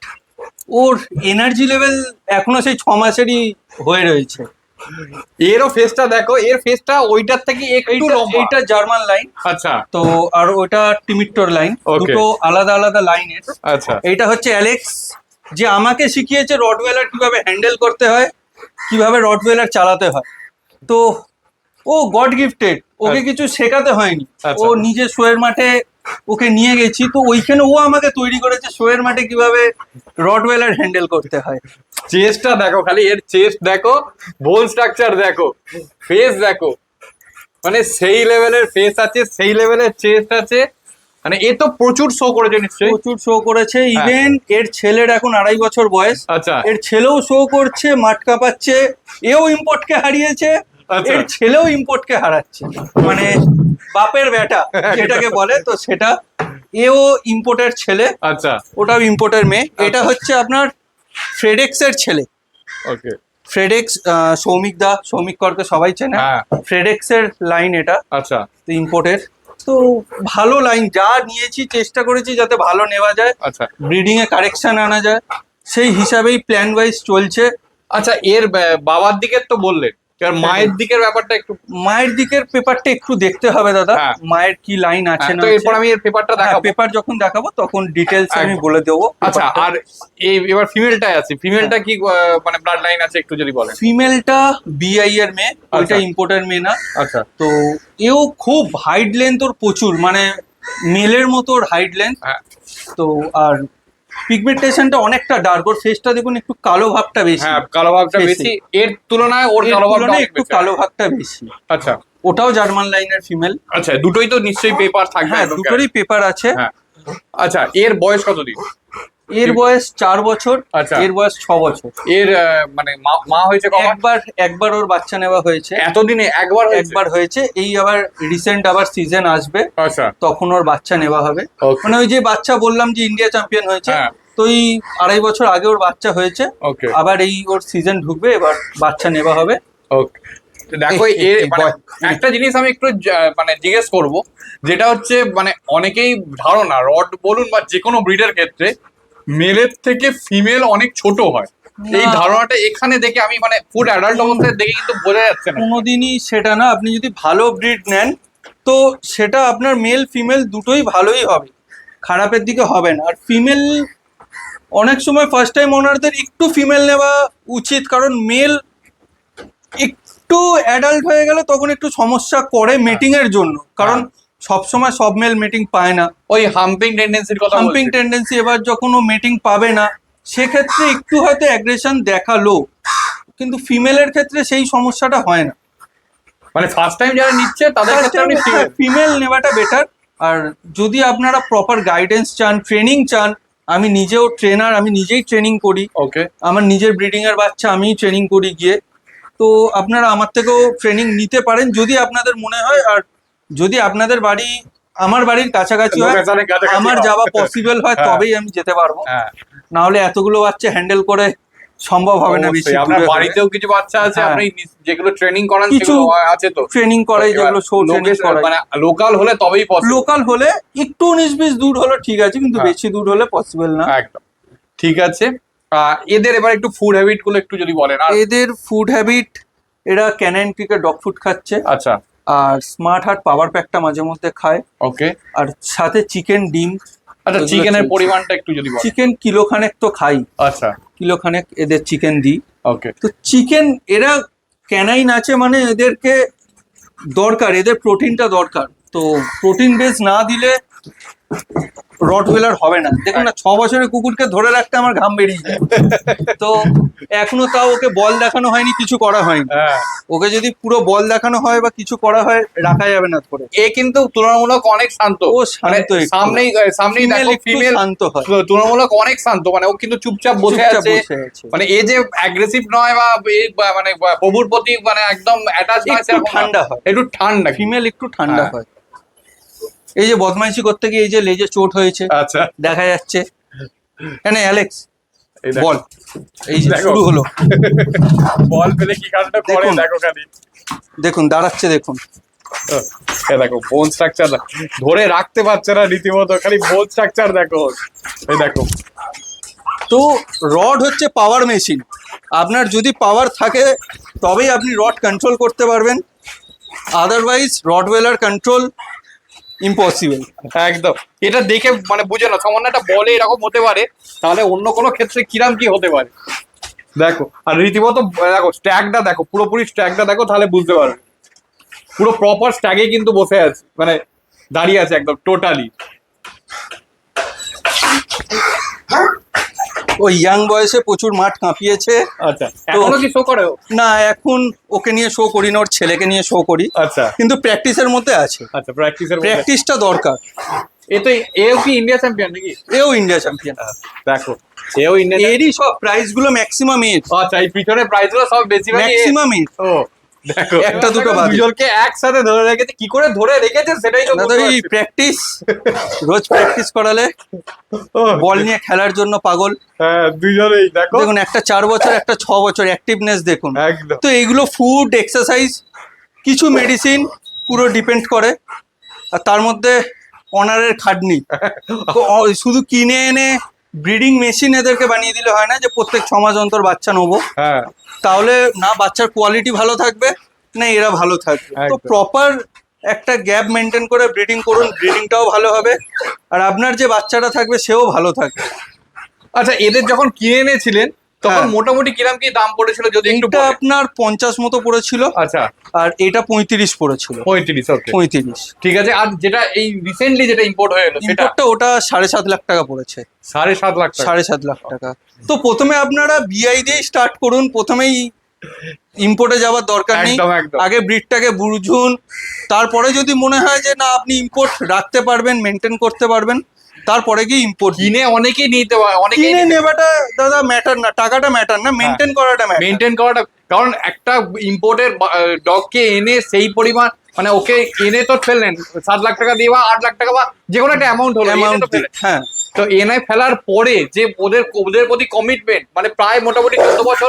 ওর এনার্জি লেভেল এখনো সেই 6 মাসেরই হয়ে রয়েছে। এরও ফেসটা দেখো, এর ফেসটা ওইটার থেকে একটু লম্বা। এইটা জার্মান লাইন, আচ্ছা তো আর ওটা টিমিট্টর লাইন, Okay. দুটো আলাদা আলাদা লাইনের। আচ্ছা। এইটা হচ্ছে অ্যালেক্স, যে আমাকে শিখিয়েছে রটওয়েলার কিভাবে হ্যান্ডেল করতে হয়, কিভাবে রটওয়েলার চালাতে হয়। তো ও গড গিফটেড, ওকে কিছু শেখাতে হয়নি, আচ্ছা। ও নিজে শোয়ের মাঠে ওকে নিয়ে গেছি, তো ওইখানে ও আমাকে তৈরি করেছে শোয়ের মাঠে কিভাবে রটওয়েলার হ্যান্ডেল করতে হয়। চেস্টটা দেখো, খালি এর চেস্ট দেখো, বোন স্ট্রাকচার দেখো, ফেস দেখো, মানে সেই লেভেলের ফেস আছে, সেই লেভেলের চেস্ট আছে, মানে এ তো প্রচুর শো করেছে নিশ্চয়ই। প্রচুর শো করেছে, ইভেন এর ছেলের এখন 2.5 বছর বয়স, আচ্ছা। এর ছেলেও শো করছে, মাঠ কাঁপাচ্ছে, এও ইম্পোর্টকে হারিয়েছে, আচ্ছা। এর ছেলেও ইম্পোর্টকে হারাচ্ছে, মানে বাপের বেটা যেটাকে বলে, তো সেটা, এও ইম্পোর্টের ছেলে, আচ্ছা। ওটাও ইম্পোর্টের মেয়ে। এটা হচ্ছে আপনার ফ্রেডেক্স এর ছেলে। ওকে। ফ্রেডেক্স, সৌমিক করকে সবাই চেনে, হ্যাঁ। ফ্রেডেক্স এর লাইন এটা, আচ্ছা। তো ইম্পোর্টের, তো ভালো লাইন, যা নিয়েছি চেষ্টা করেছি যাতে ভালো নেওয়া যায়, আচ্ছা। ব্রিডিং এ কারেকশন আনা যায়, সেই হিসাবেই প্ল্যান ওয়াইজ চলছে। আচ্ছা, এর বাবার দিকের তো বললেন, এবার মায়ের দিকের ব্যাপারটা একটু। মায়ের দিকের পেপারটা একটু দেখতে হবে দাদা, হ্যাঁ। মায়ের কি লাইন আছে না তো এরপর আমি এর পেপারটা দেখাবো। পেপার যখন দেখাবো তখন ডিটেলস আমি একদম। বলে দেবো। আচ্ছা, আর এবার ফিমেলটাই আছে, ফিমেলটা কি মানে ব্লাড লাইন আছে একটু যদি বলেন। ফিমেলটা বিআই এর মেয়ে, ওইটা আচ্ছা। ইম্পোর্টার মেয়ে না। আচ্ছা। তো এও খুব হাইট লেন্থ ওর প্রচুর, মানে মেলের মতো ওর হাইট লেন্থ। হ্যাঁ। তো আর পিগমেন্টেশনটা অনেকটা ডার্ক, ওর ফেসটা দেখুন একটু কালো ভাবটা বেশি। হ্যাঁ, কালো ভাবটা বেশি। বেশি, এর তুলনায় ওর এর কালো ভাবটা তুলনায় অনেক একটু বেশি। কালো ভাবটা বেশি। আচ্ছা। ওটাও জার্মান লাইনের ফিমেল। আচ্ছা, দুটোই তো নিশ্চয়ই পেপার থাকবে। হ্যাঁ, একদম দুটোরই পেপার আছে। হ্যাঁ। আচ্ছা, এর বয়স কতদিন? এর বয়স 4 বছর, আচ্ছা। এর বয়স 6 বছর। এর মানে মা হয়েছে কবার? একবার ওর বাচ্চা নেওয়া হয়েছে, এতদিনে একবার হয়েছে? একবার হয়েছে। এই আবার রিসেন্ট আবার সিজন আসবে, আচ্ছা। তখন ওর বাচ্চা নেওয়া হবে। Okay. মানে ওই যে বাচ্চা বললাম যে ইন্ডিয়া চ্যাম্পিয়ন হয়েছে, হ্যাঁ। তো এই 2.5 বছর আগে ওর বাচ্চা হয়েছে, ওকে। আবার এই ওর সিজন ঢুকবে, এবার বাচ্চা নেওয়া হবে। ওকে। দেখো এর মানে একটা জিনিস আমি একটু মানে জিজ্ঞেস করব, যেটা হচ্ছে মানে অনেকেই ধারণা রড বলুন বা যে কোনো ব্রিডের ক্ষেত্রে মেলের থেকে ফিমেল অনেক ছোট হয়, এই না। ধারণাটা এখানে দেখে আমি মানে ফুড অ্যাডাল্ট অবস্থায় দেখে কিন্তু বোঝা যাচ্ছে না। কোনোদিনই সেটা না, আপনি যদি ভালো ব্রিড নেন তো সেটা আপনার মেল ফিমেল দুটোই ভালোই হবে, খারাপের দিকে হবে না। আর ফিমেল অনেক সময় ফার্স্ট টাইম ওনারদের একটু ফিমেল নেওয়া উচিত, কারণ মেল একটু অ্যাডাল্ট হয়ে গেলে তখন একটু সমস্যা করে মেটিং এর জন্য, কারণ সবসময় সব মেল মিটিং পায় না, ওই হাম্পিং টেন্ডেন্সির কথা হাম্পিং বলছি। টেন্ডেন্সি। এবার যখন ও মিটিং পাবে না, সেক্ষেত্রে একটু হয়তো অ্যাগ্রেশন দেখালো, কিন্তু ফিমেলের ক্ষেত্রে সেই সমস্যাটা হয় না। মানে ফার্স্ট টাইম যারা নিচ্ছে তাদের ক্ষেত্রে আপনি ফিমেল নেওয়াটা বেটার। আর যদি আপনারা প্রপার গাইডেন্স চান, ট্রেনিং চান, আমি নিজেও ট্রেনার, আমি নিজেই ট্রেনিং করি, ওকে। আমার নিজের ব্রিডিং এর বাচ্চা আমিই ট্রেনিং করি গিয়ে, তো আপনারা আমার থেকেও ট্রেনিং নিতে পারেন যদি আপনাদের মনে হয়। আর যদি আপনাদের বাড়ি আমার বাড়ির কাছাকাছি হয়, লোকেশনের কাছাকাছি আমার হয়। যাওয়া পসিবল হয়, হ্যাঁ। তবেই আমি যেতে পারবো, হ্যাঁ, না হলে এতগুলো বাচ্চা হ্যান্ডেল করে সম্ভব হবে না। বেশি অবশ্যই। আপনার বাড়িতেও কিছু বাচ্চা আছে, হ্যাঁ। আপনি যেগুলো ট্রেনিং করান কিছু সেগুলো আছে তো ট্রেনিং করাই, যেগুলো শো ট্রেনিং করাই। মানে লোকাল হলে তবেই পসিবল। লোকাল হলে একটু 19-20 দূর হলে ঠিক আছে, কিন্তু হ্যাঁ। বেশি দূর হলে পসিবল না। একদম ঠিক আছে। এদের এবার একটু ফুড হ্যাবিট গুলো একটু যদি বলেন। আর এদের ফুড হ্যাবিট, এরা ক্যানাইন ক্রিকের ডগ ফুড খাচ্ছে, আচ্ছা। আর স্মার্ট হার্ট পাওয়ার প্যাকটা মাঝে মধ্যে খায়, ওকে। আর সাথে চিকেন, ডিম আচ্ছা, চিকেনের পরিমাণটা একটু যদি বল। চিকেন কিলো খানেক তো খাই, আচ্ছা, কিলো খানেক এদের চিকেন দিই। ওকে। তো চিকেন এরা ক্যানাইন আছে মানে এদেরকে দরকার, এদের প্রোটিনটা দরকার। তো প্রোটিন বেস না দিলে রটওয়েলার হবে না। দেখুন না, 6 বছরের কুকুরকে ধরে রাখতে আমার ঘাম বেরিয়ে যায়। তো এখনো তাও ওকে বল দেখানো হয়নি, কিছু করা হয়নি। হ্যাঁ, ওকে যদি পুরো বল দেখানো হয় বা কিছু করা হয়, রাখা যাবে না ধরে। এ কিন্তু তুলনামূলক অনেক শান্ত। ও শান্ত একটু। সামনেই দেখো একটু ফিমেল শান্ত হয়, তুলনামূলক অনেক শান্ত, মানে ও কিন্তু চুপচাপ বসে চুপচাপ আছে। বসে আছে। মানে এ যে অ্যাগ্রেসিভ নয় বা মানে প্রভুর প্রতি মানে একদম অ্যাটাচ নয়, একটু ঠান্ডা হয়, একটু ঠান্ডা। ফিমেল একটু ঠান্ডা হ্যাঁ। হয়। এই যে বদমাইশি করতে গিয়ে এই যে লেজে চোট হয়েছে, আচ্ছা, দেখা যাচ্ছে। কেন অ্যালেক্স এই দেখো। বল, এই যে দেখো। শুরু হলো। বল পেলে কি কাণ্ড করে দেখুন। দেখো খালি। দেখুন দাঁড়াচ্ছে, দেখুন। এ দেখো বোন স্ট্রাকচার ধরে রাখতে পারছে না রীতিমতো, খালি বোন স্ট্রাকচার দেখো। এই দেখো। তো রড হচ্ছে পাওয়ার মেশিন। আপনার যদি পাওয়ার থাকে তবেই আপনি রড কন্ট্রোল করতে পারবেন, আদারওয়াইজ রডওয়েলার কন্ট্রোল ইম্পসিবল। একদম, এটা দেখে মানে বুঝে না, সামান্য একটা বলে এরকম হতে পারে, তাহলে অন্য কোনো ক্ষেত্রে কিরাম কি হতে পারে। দেখো, আর রীতিমতো দেখো স্ট্যাগটা দেখো, পুরোপুরি স্ট্যাগটা দেখো, তাহলে বুঝতে পারবে। পুরো প্রপার স্ট্যাগে কিন্তু বসে আছে, মানে দাঁড়িয়ে আছে একদম টোটালি। ওই ইয়াং বয়সে প্রচুর মাঠ কাঁপিয়েছে। আচ্ছা, এখনো কি শো করে ও? না, এখন ওকে নিয়ে শো করি না, ওর ছেলেকে নিয়ে শো করি। আচ্ছা কিন্তু প্র্যাকটিসের মধ্যে আছে, আচ্ছা, প্র্যাকটিসের প্র্যাকটিসটা দরকার। এ তো এও কি ইন্ডিয়া চ্যাম্পিয়ন নাকি? এও ইন্ডিয়া চ্যাম্পিয়ন। দেখো, এও ইন্ডিয়া। এরই সব প্রাইজ গুলো ম্যাক্সিমাম এর। আচ্ছা, এই পিছনে প্রাইস গুলো সব বেশিরভাগই ম্যাক্সিমাম এর। ও দেখো, একটা দুটো বাদে। দুজনকে একসাথে ধরে রেখেছে, কি করে ধরে রেখেছে সেটাই তো বুঝতে এই পারছি। প্র্যাকটিস, রোজ প্র্যাকটিস করালে ও, বল নিয়ে খেলার জন্য পাগল। হ্যাঁ, দুজনেই দেখো। দেখুন, একটা 4 বছর, একটা 6 বছর, অ্যাক্টিভনেস দেখুন। একদম। তো এইগুলো ফুড, এক্সারসাইজ, কিছু মেডিসিন পুরো ডিপেন্ড করে। আর তার মধ্যে অনারের খাটনি। তো শুধু কিনে এনে ব্রিডিং মেশিন এদেরকে বানিয়ে দিলে হয় না যে প্রত্যেক 6 মাস অন্তর বাচ্চা নেবো। হ্যাঁ, তাহলে না বাচ্চার কোয়ালিটি ভালো থাকবে, না এরা ভালো থাকবে। তো একদম। প্রপার একটা গ্যাপ মেনটেন করে ব্রিডিং করুন, ব্রিডিংটাও ভালো হবে আর আপনার যে বাচ্চাটা থাকবে সেও ভালো থাকবে। আচ্ছা, এদের যখন কিনে এনেছিলেন তখন হ্যাঁ। মোটামুটি কিরাম কি দাম পড়েছিল যদি একটু এইটা বলেন? আপনার 50 মতো পড়েছিল, আচ্ছা, আর এটা 35 পড়েছিল। 35, ওকে 35 ঠিক আছে। আর যেটা এই রিসেন্টলি যেটা ইম্পোর্ট হয়ে এলো সেটা ইম্পোর্টটা ওটা 7.5 লাখ টাকা পড়েছে। 7.5 লাখ টাকা। 7.5 লাখ টাকা। তো প্রথমে আপনারা বিআই দিয়ে স্টার্ট করুন, প্রথমেই ইম্পোর্টে যাওয়ার দরকার নেই। একদম একদম। আগে ব্রিডটাকে বুঝুন, তারপরে যদি মনে হয় যে না আপনি ইম্পোর্ট রাখতে পারবেন, মেনটেন করতে পারবেন, তারপরে গিয়ে ইম্পোর্ট। কিনে অনেকেই নিতে পারে, অনেকেই কিনে নেবাটা দাদা ম্যাটার না, টাকাটা ম্যাটার না, মেনটেন করাটা ম্যাটার। মেনটেন করাটা, কারণ একটা ইম্পোর্টের ডগকে এনে সেই পরিমাণ মানে ওকে এনে তো ফেললেন 7 লাখ টাকা দিয়ে বা 8 লাখ টাকা বা যে কোনো একটা অ্যামাউন্ট হলো, এনে তো ফেললেন। হ্যাঁ, তো এনে ফেলার পরে যে ওদের প্রতি কমিটমেন্ট, মানে প্রায় মোটামুটি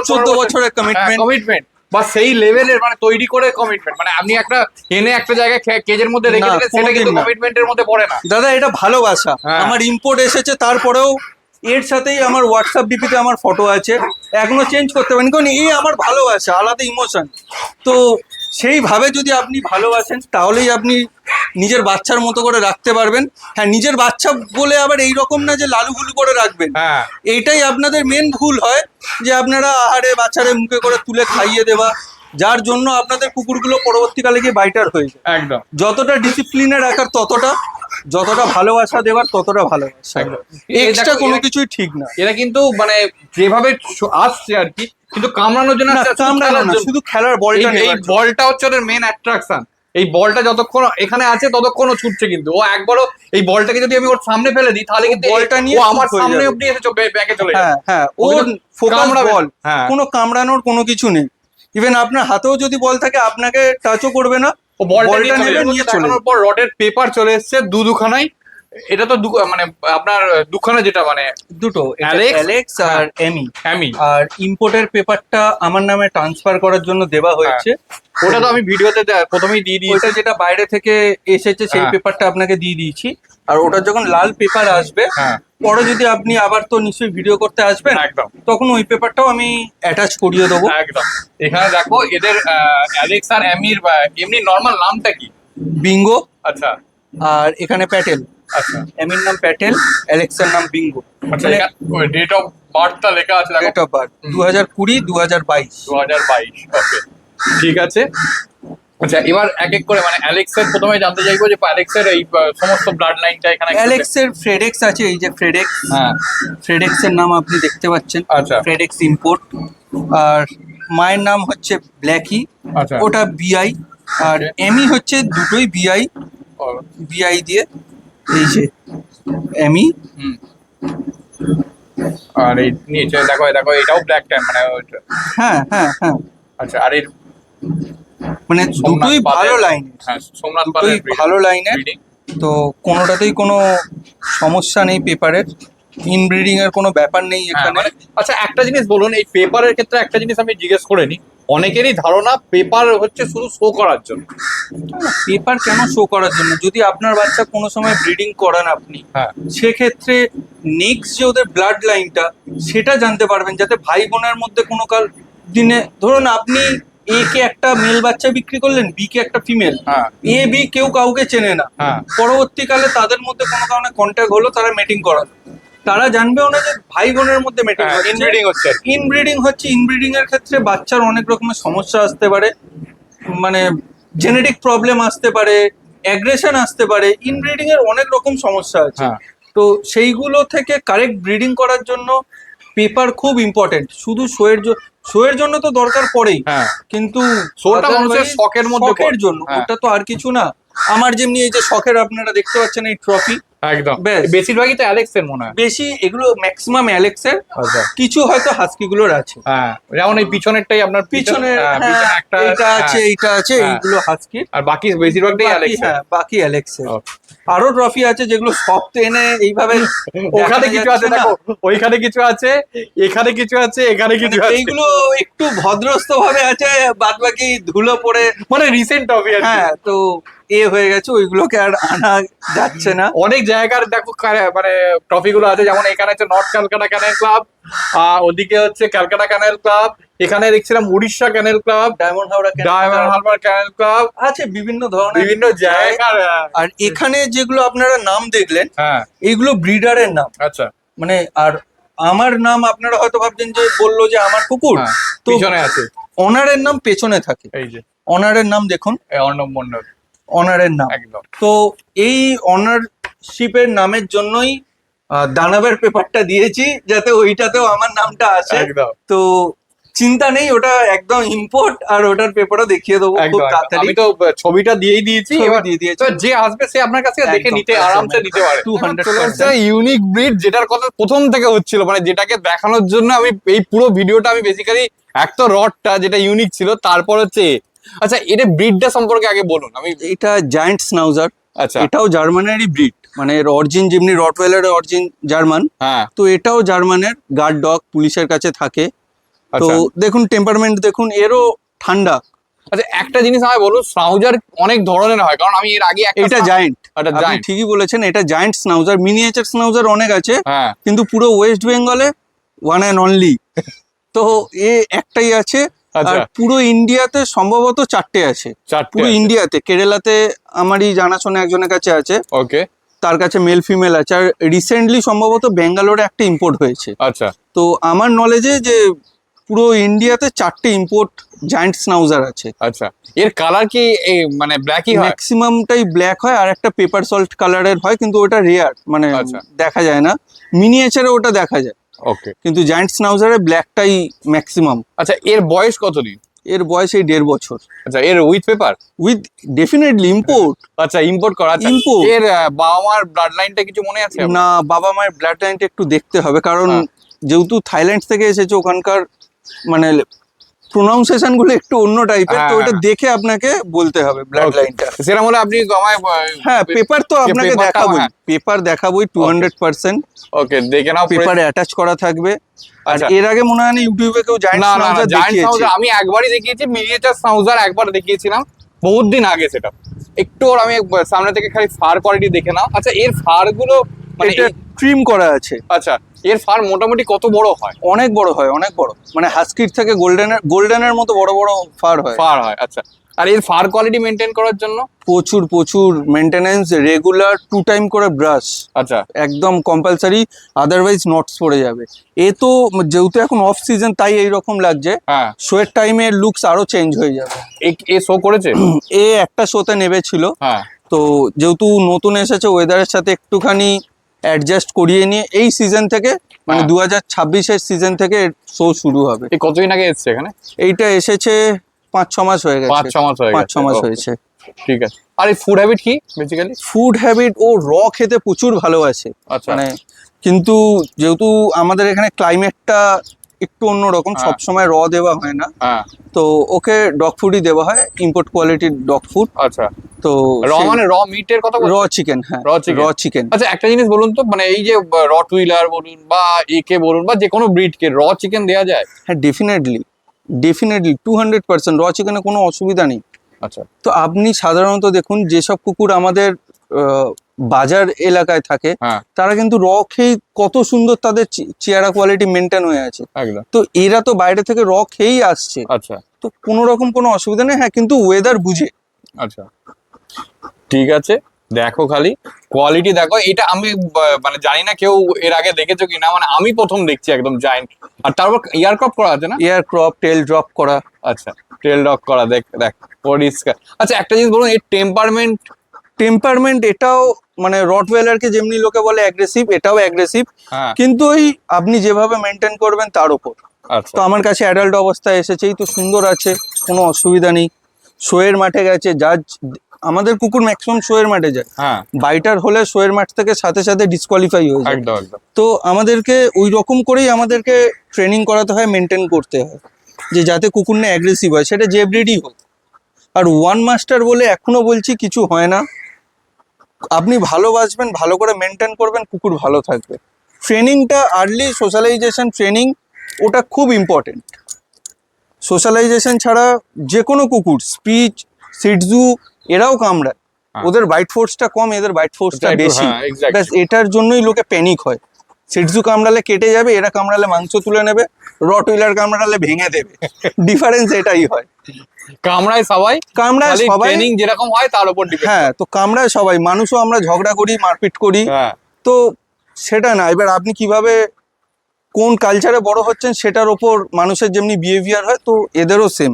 14 বছরের কমিটমেন্ট। কমিটমেন্ট বা সেই লেভেলের মানে তৈরি করে কমিটমেন্ট, মানে আপনি একটা এনে একটা জায়গায় কেজের মধ্যে রেখে না, দিলে সেটা কিন্তু কোনোদিন না। কমিটমেন্টের মধ্যে পড়ে না। দাদা এটা ভালোবাসা। হ্যাঁ। আমার ইম্পোর্ট এসেছে, তারপরেও এর সাথেই আমার হোয়াটসঅ্যাপ ডিপিতে আমার ফটো আছে, এখনো চেঞ্জ করতে পারেন, কারণ এই আমার ভালোবাসা, আলাদা ইমোশন। তো সেইভাবে যদি আপনি ভালোবাসেন তাহলেই আপনি নিজের বাচ্চার মতো করে রাখতে পারবেন। হ্যাঁ, নিজের বাচ্চা বলে আবার এই রকম না যে লালুগুলু করে রাখবেন। হ্যাঁ, এইটাই আপনাদের মেন ভুল হয়, যে আপনারা আহারে বাচ্চারে মুখে করে তুলে খাইয়ে দেওয়া, যার জন্য আপনাদের কুকুরগুলো পরবর্তীকালে গিয়ে বাইটার হয়ে যায়। একদম যতটা ডিসিপ্লিনে রাখার ততটা, যতটা ভালোবাসা দেওয়ার ততটা ভালোবাসা। একদম। এক্সট্রা দেখো, কোনো এরা- কিছুই ঠিক না। এরা কিন্তু মানে যেভাবে আসছে আর কি, কিন্তু কামড়ানোর জন্য না, আসছে, শুধু কামড়ানো খেলার না, জন্য। শুধু খেলার বলটা এই বলটা হচ্ছে ওদের মেন অ্যাট্রাকশন। এই বলটা যতক্ষণ এখানে আছে ততক্ষণ ও ছুটছে, কিন্তু ও একবারও এই বলটাকে যদি আমি ওর সামনে ফেলে দিই তাহলে কিন্তু বলটা নিয়ে ও আমার shoot হয়ে সামনে যাবে। অব্দি এসে ব্যাকে চলে যাবে। হ্যাঁ হ্যাঁ, ও ওর কিন্তু ফোকাস কামড়াবে। বল, হ্যাঁ, কোনো কামড়ানোর কোনো কিছু নেই। ইভেন আপনার হাতেও যদি বল থাকে আপনাকে টাচও করবে না, ও বলটা বলটা নিয়ে নেবে, নিয়ে চলে দেখানোর পর রডের পেপার চলে এসেছে দুখানাই। এটা তো মানে আপনার দুখানা, যেটা মানে দুটো, Alex, অ্যালেক্স আর এমি। আমি আর ইম্পোর্টের পেপারটা আমার নামে ট্রান্সফার করার জন্য দেওয়া হয়েছে। ওটা তো আমি ভিডিওতে প্রথমেই দিয়ে দিয়েছি। ওইটা যেটা বাইরে থেকে এসেছে সেই হ্যাঁ। পেপারটা আপনাকে দিয়ে দিয়েছি। আর ওটার যখন লাল পেপার আসবে, হ্যাঁ, পরে যদি আপনি আবার তো নিশ্চয়ই ভিডিও করতে আসবেন, একদম তখন ওই পেপারটাও আমি অ্যাটাচ করিয়ে দেবো। একদম। এখানে দেখো এদের অ্যালেক্স আর এমির এমনি নর্মাল নামটা কি? বিঙ্গো, আচ্ছা, আর এখানে প্যাটেল। আচ্ছা এমির নাম প্যাটেল, অ্যালেক্সার নাম বিঙ্গো। আচ্ছা, ডেট অফ বার্থটা লেখা আছে দেখো, ডেট অফ বার্থ 2020 2022। 2022। ওকে, ঠিক আছে। আচ্ছা, এবার এক এক করে মানে অ্যালেক্সের প্রথমে জানতে চাইবো যে অ্যালেক্সের এই সমস্ত ব্লাড লাইনটা এখানে অ্যালেক্সের ফ্রেডেক্স আছে, এই যে ফ্রেডেক্স, হ্যাঁ ফ্রেডেক্সের নাম আপনি দেখতে পাচ্ছেন, আচ্ছা ফ্রেডেক্স ইম্পোর্ট। আর মায়ের নাম হচ্ছে ব্ল্যাকি, আচ্ছা ওটা বিআই। আর Okay. এমি হচ্ছে দুটোই বিআই, ও, বিআই দিয়ে, এই যে এমি। হুম। আর এই নিচে দেখো দেখো এটাও ব্ল্যাক ট্যান মানে হ্যাঁ হ্যাঁ হ্যাঁ, আচ্ছা। আর এর মানে দুটোই ভালো লাইন, হ্যাঁ, সোমনাথ দুটোই পালের ভালো লাইনের। breeding। তো কোনোটাতেই কোনো সমস্যা নেই পেপারের, ইনব্রিডিং এর কোনো ব্যাপার নেই হ্যাঁ, এখানে। মানে আচ্ছা একটা জিনিস বলুন, এই পেপারের ক্ষেত্রে একটা জিনিস আমি জিজ্ঞেস করে নিই, অনেকেরই ধারণা পেপার হচ্ছে শুধু শো করার জন্য। পেপার কেন শো করার জন্য? যদি আপনার বাচ্চা কোনো সময় ব্রিডিং করান আপনি, হ্যাঁ সেক্ষেত্রে নেক্সট যে ওদের ব্লাড লাইনটা সেটা জানতে পারবেন, যাতে ভাই বোনের মধ্যে কোনো কাল দিনে, ধরুন আপনি এ কে একটা মেল বাচ্চা বিক্রি করলেন, বি কে একটা ফিমেল, হ্যাঁ এ বি কেউ কাউকে চেনে না, হ্যাঁ পরবর্তীকালে তাদের মধ্যে কোনো কারণে কন্ট্যাক্ট হলো, তারা মেটিং করালো, তারা জানবেও না যে ভাই বোনের মধ্যে মেটিং হচ্ছে। ইনব্রিডিং হচ্ছে আর কি। ইনব্রিডিং এর ক্ষেত্রে বাচ্চার অনেক রকমের সমস্যা আসতে পারে, মানে জেনেটিক প্রবলেম আসতে পারে, অ্যাগ্রেশন আসতে পারে, ইনব্রিডিং এর অনেক রকম সমস্যা আছে। হ্যাঁ তো সেইগুলো থেকে কারেক্ট ব্রিডিং করার জন্য পেপার খুব ইম্পর্টেন্ট। শুধু শোয়ের জন্য তো দরকার পড়েই, হ্যাঁ, কিন্তু শোটা মানুষের otherwise শখের মধ্যে শখের পড়ে। জন্য, হ্যাঁ। ওটা তো আর কিছু না। আমার যেমনি এই যে শখের আপনারা দেখতে পাচ্ছেন এই ট্রফি, একদম ব্যাস। বেশিরভাগই তো অ্যালেক্সের মনে হয়। বেশি এগুলো ম্যাক্সিমাম অ্যালেক্সের, আচ্ছা কিছু হয়তো হাস্কি গুলোর আছে। হ্যাঁ, যেমন এই পিছনেরটাই আপনার পিছনে পিছনে একটা এইটা আছে, হ্যাঁ, এইটা আছে, হ্যাঁ। এইগুলো হাস্কির। আর বাকি বেশিরভাগটাই অ্যালেক্সের। হ্যাঁ, বাকি অ্যালেক্সের। ও। আরো ট্রফি আছে যেগুলো সব তো এনে এইভাবে ওখানে দেখানো কিছু আছে যাচ্ছে না। দেখো, ওইখানে কিছু আছে, এখানে কিছু আছে, এখানে কিছু মানে আছে, এইগুলো একটু ভদ্রস্থ ভাবে আছে, বাদ বাকি ধুলো পড়ে, মানে রিসেন্ট টপি আর কি। হ্যাঁ, তো এ হয়ে গেছে, ওইগুলোকে আর আনা যাচ্ছে না। অনেক জায়গার দেখো মানে ট্রফি গুলো আছে, যেমন এখানে হচ্ছে নর্থ ক্যালকাটা ক্যানেল ক্লাব, ওদিকে হচ্ছে ক্যালকাটা ক্যানেল ক্লাব, এখানে দেখছিলাম Orissa canal club, diamond Howrah diamond harbour canal club, আছে, বিভিন্ন ধরনের বিভিন্ন জায়গার। আর এখানে যেগুলো আপনারা নাম দেখলেন, হ্যাঁ এইগুলো ব্রিডারের নাম। আচ্ছা মানে আর আমার নাম আপনারা হয়তো ভাবছেন যে বললো যে আমার কুকুর, হ্যাঁ, তো পিছনে আছে অনারের নাম পেছনে থাকে। এই যে অনারের নাম দেখুন, অর্ণব মন্ডল, অনারের নাম। একদম। তো এই অনারশিপের নামের জন্যই দানবের পেপারটা দিয়েছি, যাতে ওইটাতেও আমার নামটা আসে। একদম তো চিন্তা নেই, ওটা একদম ইম্পোর্ট, আর ওটার পেপারও দেখিয়ে দেবো খুব একদম একদম। তাড়াতাড়ি। আমি তো ছবিটা দিয়েই দিয়েছি, ছবি এবার দিয়ে দিয়েছি। তো যে আসবে সে আপনার কাছে দেখে একদম, নিতে একদম, আরামসে একদম। নিতে পারে। 200% ইউনিক ব্রিড, যেটার কথা প্রথম থেকে হচ্ছিল, মানে যেটাকে দেখানোর জন্য আমি এই পুরো ভিডিওটা আমি বেসিক্যালি, এক তো রডটা যেটা ইউনিক ছিল, তারপর হচ্ছে আচ্ছা এটা ব্রিডটা সম্পর্কে আগে বলুন। আমি এটা জায়ান্ট স্নাউজার, আচ্ছা এটাও জার্মানেরই ব্রিড, মানে এর অরিজিন যেমনি রটওয়েলারের অরিজিন জার্মান, হ্যাঁ তো এটাও জার্মানের। গার্ড ডগ পুলিশের কাছে থাকে। তো আচ্ছা দেখুন টেম্পারমেন্ট দেখুন, এরও ঠান্ডা। আচ্ছা, একটা জিনিস আমায় বলুন, স্নাউজার অনেক ধরনের হয়, কারণ আমি এর আগে এটা জায়ান্ট, এটা আপনি জায়ান্ট, ঠিকই বলেছেন, এটা জায়ান্ট স্নাউজার। মিনিয়েচার স্নাউজার অনেক আছে, হ্যাঁ কিন্তু পুরো ওয়েস্ট বেঙ্গলে ওয়ান অ্যান্ড অনলি তো এ একটাই আছে। আর আচ্ছা পুরো ইন্ডিয়াতে সম্ভবত 4টে আছে, চারটে পুরো ইন্ডিয়াতে। কেরালাতে আমারই জানাশোনা একজনের কাছে আছে, ওকে তার কাছে মেল ফিমেল আছে। আর রিসেন্টলি সম্ভবত ব্যাঙ্গালোরে একটা ইম্পোর্ট হয়েছে। আচ্ছা তো আমার নলেজে যে পুরো ইন্ডিয়াতে 4টে ইম্পোর্ট জায়ান্ট স্নাউজার আছে। আচ্ছা, এর কালার কি মানে ব্ল্যাকই হয়? ম্যাক্সিমামটাই ব্ল্যাক হয়, আর একটা পেপার সল্ট কালারের হয়, কিন্তু ওটা রেয়ার, মানে আচ্ছা। দেখা যায় না। মিনিয়েচারে ওটা দেখা যায়, ওকে কিন্তু জায়ান্ট স্নাউজারে ব্ল্যাকটাই ম্যাক্সিমাম। আচ্ছা, এর বয়স কতদিন? এর বয়স এই 1.5 বছর। আচ্ছা, এর with paper? With definitely import. আচ্ছা, ইম্পোর্ট করা। আচ্ছা, Import। এর বাবা মার ব্লাড লাইনটা কিছু মনে আছে আপনার? না, বাবা মায়ের ব্লাড লাইনটা একটু দেখতে হবে, কারণ হ্যাঁ। যেহেতু থাইল্যান্ড থেকে এসেছে, ওখানকার মানে প্রোনাউন্সিয়েশন গুলো একটু অন্য টাইপের, তো হ্যাঁ, ওটা দেখে আপনাকে বলতে হবে ব্লাড Okay. লাইনটা। সেরকম হলে আপনি আমায় হ্যাঁ, পেপার তো আপনাকে পেপারটা, দেখাবোই, হ্যাঁ। পেপার দেখাবোই 200%। ওকে, দেখে নাও। পেপারে অ্যাটাচ করা থাকবে। আর আচ্ছা। এর আগে মনে হয় না ইউটিউবে কেউ জায়ান্ট না না স্নাউজার জায়ান্ট দেখিয়েছে। স্নাউজার আমি একবারই দেখিয়েছি, মিনিয়েচার স্নাউজার একবার দেখিয়েছিলাম বহুত দিন আগে। সেটা একটু ওর আমি সামনে থেকে খালি ফার কোয়ালিটি দেখে নাও। আচ্ছা, এর ফার গুলো মানে এটা ট্রিম করা আছে। আচ্ছা, এর ফার মোটামুটি কত বড় হয়? অনেক বড় হয়, অনেক বড়, মানে হাস্কির থেকে গোল্ডেনের মতো বড় বড় ফার হয়। ফার হয়। আচ্ছা, আর এর ফার কোয়ালিটি মেনটেন করার জন্য প্রচুর প্রচুর মেনটেনেন্স, রেগুলার 2 টাইম করে ব্রাশ আচ্ছা একদম কম্পালসারি, আদারওয়াইজ নটস পড়ে যাবে। এ তো যেহেতু এখন অফ সিজন তাই এইরকম লাগছে, হ্যাঁ শোয়ের টাইমে লুকস আরো চেঞ্জ হয়ে যাবে। এ শো করেছে এ একটা শোতে নেবেছিল, হ্যাঁ তো যেহেতু নতুন এসেছে ওয়েদারের সাথে একটুখানি অ্যাডজাস্ট করিয়ে নিয়ে এই সিজন থেকে মানে হ্যাঁ। 2026-এর সিজন থেকে শো শুরু হবে। এই কতদিন আগে এসছে এখানে? এইটা এসেছে 5-6 মাস হয়ে গেছে। 5-6 মাস হয়ে 5-6 মাস গেছে। হয়েছে। ঠিক আছে। আর এই ফুড হ্যাবিট কি বেসিক্যালি? ফুড হ্যাবিট, ও খেতে প্রচুর ভালোবাসে। আচ্ছা মানে কিন্তু যেহেতু আমাদের এখানে ক্লাইমেটটা একটু অন্যরকম, হ্যাঁ। সবসময় দেওয়া হয় না, হ্যাঁ তো ওকে ডগ ফুডই দেওয়া হয়, ইম্পোর্ট কোয়ালিটির ডগ ফুড। আচ্ছা তো মানে মিটের কথা চিকেন, হ্যাঁ Raw chicken? চিকেন। আচ্ছা একটা জিনিস বলুন তো, মানে এই যে রটউইলার বলুন বা একে বলুন বা যে কোনো ব্রিডকে চিকেন দেওয়া যায়? হ্যাঁ ডেফিনেটলি 200% চিকেনে কোনো অসুবিধা নেই। আচ্ছা তো আপনি সাধারণত দেখুন যেসব কুকুর আমাদের বাজার এলাকায় থাকে হ্যাঁ তারা কিন্তু খেয়ে কত সুন্দর তাদের চেহারা কোয়ালিটি মেনটেন হয়ে আছে। একদম। তো এরা তো বাইরে থেকে খেয়েই আসছে, আচ্ছা তো কোনো রকম কোনো অসুবিধা নেই। হ্যাঁ কিন্তু ওয়েদার বুঝে। আচ্ছা ঠিক আছে, দেখো খালি কোয়ালিটি দেখো। এটা আমি মানে জানি না কেউ এর আগে দেখেছো কিনা, মানে আমি প্রথম দেখছি একদম জায়েন্ট। আর তারপর ইয়ার ক্রপ করা আছে না? এয়ার ক্রপ, টেল ড্রপ করা। আচ্ছা টেল ডগ করা, দেখ দেখ পরিষ্কার। আচ্ছা একটা জিনিস বলুন, এর টেম্পারমেন্ট এটাও মানে রটওয়েলারকে যেমনি লোকে বলে অ্যাগ্রেসিভ, এটাও অ্যাগ্রেসিভ, হ্যাঁ কিন্তু ওই আপনি যেভাবে মেনটেন করবেন তার উপর। আচ্ছা তো আমার কাছে অ্যাডাল্ট অবস্থায় এসেছেই তো সুন্দর আছে, কোনো অসুবিধা নেই। শোয়ের মাঠে গেছে, আমাদের কুকুর ম্যাক্সিমাম শোয়ের মাঠে যায়, হ্যাঁ বাইটার হলে শোয়ের মাঠ থেকে সাথে সাথে ডিসকোয়ালিফাই হয়ে যায়। একদম একদম। তো আমাদেরকে ওই রকম করেই আমাদেরকে ট্রেনিং করাতে হয়, মেনটেন করতে হয় যে যাতে কুকুর না অ্যাগ্রেসিভ হয়, সেটা যে ব্রিডই হোক। আর ওয়ান মাস্টার বলে এখনো বলছি কিছু হয় না। আপনি ভালোবাসবেন, ভালো করে মেনটেন করবেন, কুকুর ভালো থাকবে। ট্রেনিংটা আর্লি সোশ্যালাইজেশন ট্রেনিং, ওটা খুব ইম্পর্টেন্ট। সোশ্যালাইজেশন ছাড়া যে কোনো কুকুর, স্পিচ, সিটজু এরাও কামড়ায়, হ্যাঁ। ওদের বাইট ফোর্সটা কম, এদের বাইট ফোর্সটা বেশি। হ্যাঁ, exactly. ব্যাস এটার জন্যই লোকে প্যানিক হয়। সিটজু কামড়ালে কেটে যাবে, এরা কামড়ালে মাংস তুলে নেবে, রটউইলার কামড়ালে ভেঙে দেবে। ডিফারেন্স এটাই হয়। কামড়ায় সবাই, কামড়ায় সবাই, ট্রেনিং যেরকম হয় তার উপর ডিপেন্ড। হ্যাঁ তো কামড়ায় সবাই, মানুষও আমরা ঝগড়া করি, মারপিট করি, হ্যাঁ তো সেটা না। এবার আপনি কিভাবে কোন কালচারে বড় হচ্ছেন সেটার ওপর মানুষের যেমনি বিহেভিয়ার হয়, তো এদেরও সেম।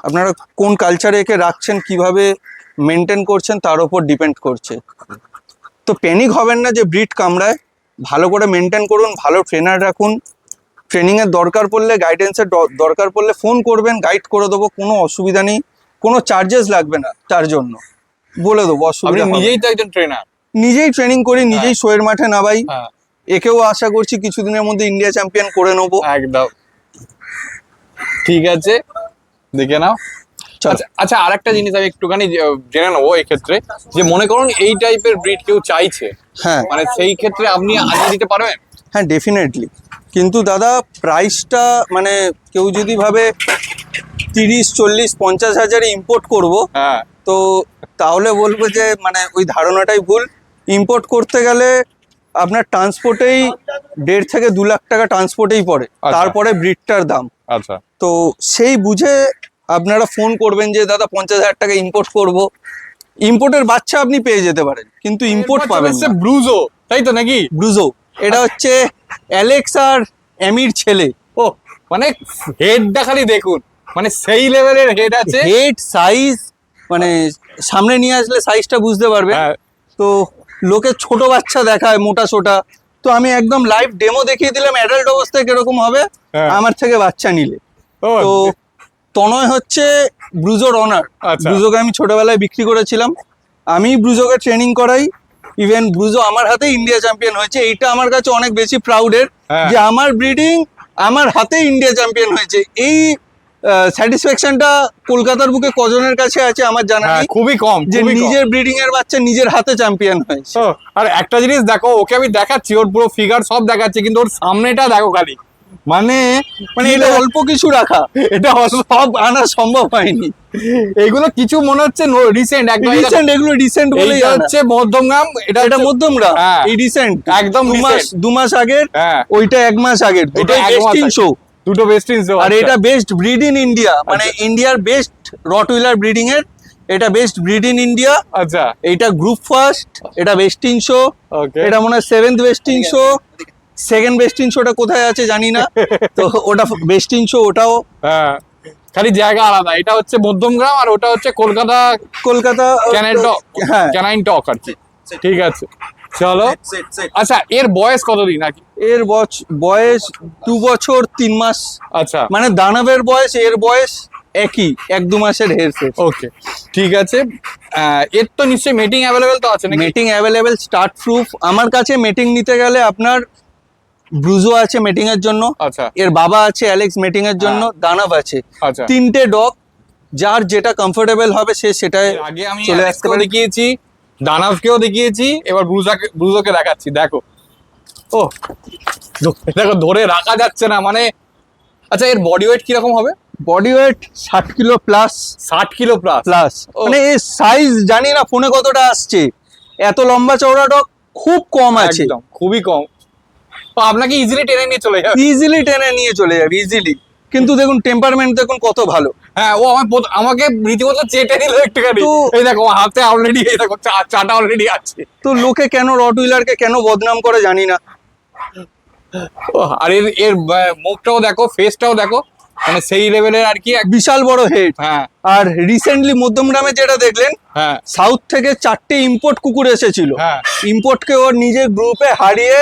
আপনারা কোন কালচারে একে রাখছেন, কিভাবে মেনটেন করছেন তার ওপর ডিপেন্ড করছে। তো প্যানিক হবেন না যে ব্রিড কামড়ায়, ভালো করে মেনটেন করুন, ভালো ট্রেনার রাখুন, ট্রেনিংয়ের দরকার পড়লে, গাইডেন্সের দরকার পড়লে ফোন করবেন, গাইড করে দেবো, কোনো অসুবিধা নেই, কোনো চার্জেস লাগবে না তার জন্য, বলে দেবো, আপনি অসুবিধা হবে না। নিজেই তো একজন ট্রেনার। নিজেই ট্রেনিং করি, নিজেই শোয়ের মাঠে নামাই। হ্যাঁ একেও আশা করছি কিছুদিনের মধ্যে ইন্ডিয়া চ্যাম্পিয়ন করে নেবো। একদম ঠিক আছে, দেখে নাও। চলো। আচ্ছা আচ্ছা, আরেকটা জিনিস আমি একটুখানি জেনে নেবো এই ক্ষেত্রে, যে মনে করুন এই টাইপের ব্রিড কেউ চাইছে, হ্যাঁ মানে সেই ক্ষেত্রে আপনি আনিয়ে দিতে পারবেন? হ্যাঁ ডেফিনেটলি, কিন্তু দাদা প্রাইসটা মানে কেউ যদি ভাবে 30-40-50 হাজারে ইম্পোর্ট করব, হ্যাঁ তো তাহলে বলবো যে মানে ওই ধারণাটাই ভুল। ইম্পোর্ট করতে গেলে আপনার ট্রান্সপোর্টেই 1.5 থেকে 2 লাখ টাকা ট্রান্সপোর্টেই পড়ে, আচ্ছা। তারপরে ব্রিডটার দাম। আচ্ছা তো সেই বুঝে আপনারা ফোন করবেন যে দাদা 50,000 টাকা ইম্পোর্ট করব। ইম্পোর্টের বাচ্চা আপনি পেয়ে যেতে পারেন, কিন্তু ইম্পোর্ট পাবেন না। ব্রুজো, তাই তো নাকি? ব্রুজো, এটা হচ্ছে অ্যালেক্স আর অ্যামির ছেলে। ও মানে হেডটা খালি দেখুন, মানে সেই লেভেলের হেড আছে। হেড সাইজ মানে সামনে নিয়ে আসলে সাইজটা বুঝতে পারবে। হ্যাঁ তো লোকে ছোট বাচ্চা দেখায় মোটা সোটা, তো আমি একদম লাইভ ডেমো দেখিয়ে দিলাম অ্যাডাল্ট অবস্থায় কিরকম হবে হ্যাঁ। আমার থেকে বাচ্চা নিলে। ও, তো তনয় হচ্ছে ব্রুজোর অনার। আচ্ছা। ব্রুজোকে আমি ছোটবেলায় বিক্রি করেছিলাম, আমি ব্রুজোকে ট্রেনিং করাই। ইভেন ব্রুজো আমার হাতে ইন্ডিয়া চ্যাম্পিয়ন হয়েছে, এইটা আমার কাছে অনেক বেশি প্রাউডের হ্যাঁ। যে আমার ব্রিডিং আমার হাতে ইন্ডিয়া চ্যাম্পিয়ন হয়েছে। এই স্যাটিসফ্যাকশনটা কলকাতার বুকে কজনের কাছে আছে আমার জানা হ্যাঁ, নেই, খুবই কম, যে খুবই কম। নিজের ব্রিডিং এর বাচ্চা নিজের হাতে চ্যাম্পিয়ন হয়েছে। ও, আর একটা জিনিস দেখো, ওকে আমি দেখাচ্ছি, ওর পুরো ফিগার সব দেখাচ্ছি, কিন্তু ওর সামনেটা দেখো খালি, মানে মানে এটা অল্প কিছু রাখা, এটা সব আনা সম্ভব হয়নি। এইগুলো কিছু মনে হচ্ছে রিসেন্ট একদম। রিসেন্ট, এগুলো রিসেন্ট বলেই এইটা আনা। হচ্ছে মধ্যমগ্রাম, এটা হচ্ছে- মধ্যমগ্রাম, হ্যাঁ। এই রিসেন্ট একদম 2 মাস আগের, হ্যাঁ ওইটা 1 মাস আগের, দুটো এটা 1 মাস বেস্ট ইন আগে। শো। দুটো বেস্ট ইন শো। আর এটা বেস্ট ব্রিড ইন ইন্ডিয়া, মানে ইন্ডিয়ার বেস্ট রটউইলার ব্রিডিং এর, এটা বেস্ট ব্রিড ইন ইন্ডিয়া, আচ্ছা এটা গ্রুপ ফার্স্ট, এটা বেস্টিং শো, ওকে এটা মনে হয় 7th বেস্টিং শো, সেকেন্ড বেস্টিং শোটা কোথায় আছে জানি না, তো ওটা বেস্টিং শো, ওটাও হ্যাঁ খালি জায়গা আলাদা, এটা হচ্ছে মধ্যমগ্রাম আর ওটা হচ্ছে কলকাতা কলকাতা। ক্যানাইন টক, হ্যাঁ, ক্যানাইন টক আর কি। ঠিক আছে চলো। আচ্ছা এর বয়স কতদিন নাকি? এর বয়স 2 বছর 3 মাস, আচ্ছা মানে দানবের বয়স এর বয়স একই, 1-2 মাসের হেরফের। ওকে ঠিক আছে। এর তো নিশ্চয়ই মেটিং অ্যাভেলেবেল তো আছে নাকি? মেটিং অ্যাভেলেবেল, স্টার্ট প্রুফ। আমার কাছে মেটিং নিতে গেলে আপনার ব্রুজো আছে মেটিং এর জন্য, আচ্ছা এর বাবা আছে অ্যালেক্স মেটিং এর জন্য, দানব আছে, আচ্ছা। 3টে ডগ, যার যেটা কমফোর্টেবল হবে সে সেটাই এর আগে আমি চলে আসতে অ্যালেক্সকেও পারে। দেখিয়েছি, দানবকেও দেখিয়েছি, এবার ব্রুজোকে দেখাচ্ছি। দেখো ও দেখো ধরে রাখা যাচ্ছে না মানে। আচ্ছা এর বডি ওয়েট কিরকম হবে? Body weight 60 kilo plus, 60 kilo plus. Plus ও। মানে এর সাইজ জানি না ফোনে কতটা আসছে, এত লম্বা চওড়া ডগ খুব কম আছে, একদম খুবই কম। তো আপনাকে ইজিলি টেনে নিয়ে চলে যাবে। ইজিলি টেনে নিয়ে চলে যাবে ইজিলি। কিন্তু দেখুন টেম্পারমেন্ট দেখুন কত ভালো। হ্যাঁ ও আমাকে রীতিমতো চেটে নিল একটুখানি। তো- এই দেখো হাতে অলরেডি, এই দেখো চাটা অলরেডি আছে। তো লোকে কেন রটউইলারকে কেন বদনাম করে জানি না। আর এর এর মুখটাও দেখো, ফেসটাও দেখো, মানে সেই লেভেলের আর কি বিশাল বড় হেড। হ্যাঁ আর রিসেন্টলি মধ্যমগ্রামে যেটা দেখলেন, হ্যাঁ সাউথ থেকে 4টে ইম্পোর্ট কুকুর এসেছিল, হ্যাঁ ইম্পোর্টকে ওর নিজের গ্রুপে হারিয়ে,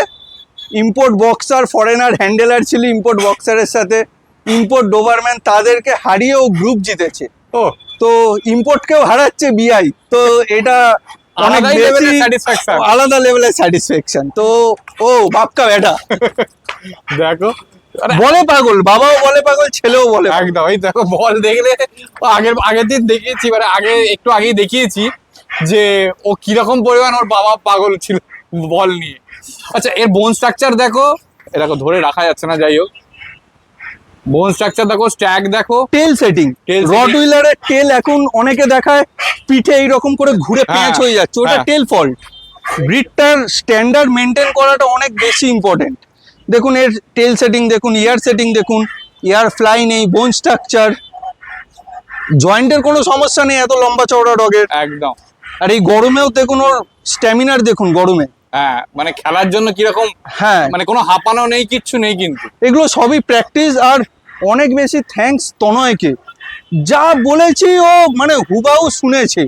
ইম্পোর্ট বক্সার ফরেনার হ্যান্ডেলার ছিল ইম্পোর্ট বক্সারের সাথে, ইম্পোর্ট ডোবারম্যান, তাদেরকে হারিয়ে ও গ্রুপ জিতেছে। ও তো ইম্পোর্টকেও হারাচ্ছে বিআই, তো এটা অনেক আলাদাই বেশি level এর satisfaction। আলাদা লেভেলের স্যাটিসফ্যাকশন। তো ও বাপকা বেটা, দেখো আরে বলে পাগল, বাবাও বলে পাগল, ছেলেও বলে পাগল। একদম এই দেখো বল দেখলে, আগের দিন দেখিয়েছি, মানে একটু আগেই দেখিয়েছি যে ও কিরকম পরিমাণ ওর বাবা পাগল ছিল বল নিয়ে। আচ্ছা এর বোন স্ট্রাকচার দেখো, এ দেখো ধরে রাখা যাচ্ছে না, যাই হোক বোন স্ট্রাকচার দেখো, স্ট্যাক দেখো, টেল সেটিং, Tail setting। রটউইলারের টেল এখন অনেকে দেখায় পিঠে এইরকম করে ঘুরে হ্যাঁ, প্যাঁচ হয়ে যাচ্ছে, ওটা হ্যাঁ। টেল ফল্ট। ব্রিডটার স্ট্যান্ডার্ড মেনটেন করাটা অনেক বেশি ইম্পর্টেন্ট। দেখুন এর টেল সেটিং দেখুন, ইয়ার সেটিং দেখুন, ইয়ার ফ্লাই নেই, বোন স্ট্রাকচার, জয়েন্টের কোনো সমস্যা নেই এত লম্বা চওড়া ডগের। একদম। আর এই গরমেও দেখুন ওর স্ট্যামিনার দেখুন গরমে। হ্যাঁ মানে খেলার জন্য কিরকম, হ্যাঁ, মানে কোনো হাঁপানো নেই, কিচ্ছু নেই কিন্তু। এগুলো সবই প্র্যাকটিস। আর অনেক বেশি থ্যাঙ্কস তনয়কে, যা বলেছি ও মানে হুবাহু শুনেছে,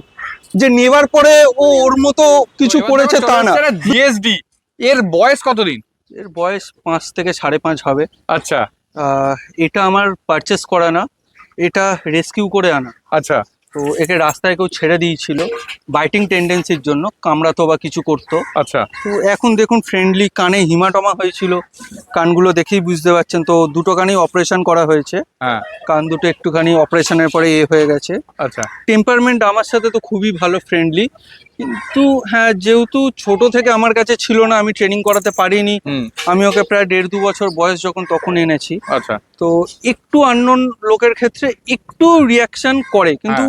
যে নেবার পরে ও ওর মতো কিছু করেছে তা না। জিএসডি এর বয়স কতদিন? এর বয়স 5 থেকে 5.5 হবে। আচ্ছা এটা আমার পারচেস করা না, এটা রেস্কিউ করে আনা। আচ্ছা তো একে রাস্তায় কেউ ছেড়ে দিয়েছিল বাইটিং টেন্ডেন্সির জন্য, কামড়াতো বা কিছু করতো। আচ্ছা তো এখন দেখুন ফ্রেন্ডলি, কানে হিমাটমা হয়েছিল, কানগুলো দেখেই বুঝতে পারছেন, তো দুটো কানেই অপারেশন করা হয়েছে, হ্যাঁ কান দুটো একটুখানি অপারেশনের পরে হয়ে গেছে। আচ্ছা টেম্পারমেন্ট আমার সাথে তো খুবই ভালো, ফ্রেন্ডলি। কিন্তু হ্যাঁ, যেহেতু ছোট থেকে আমার কাছে ছিল না, আমি ট্রেনিং করাতে পারিনি, হুম আমি ওকে প্রায় 1.5-2 বছর বয়স যখন তখন এনেছি। আচ্ছা তো একটু আননোন লোকের ক্ষেত্রে একটু রিয়াকশন করে, কিন্তু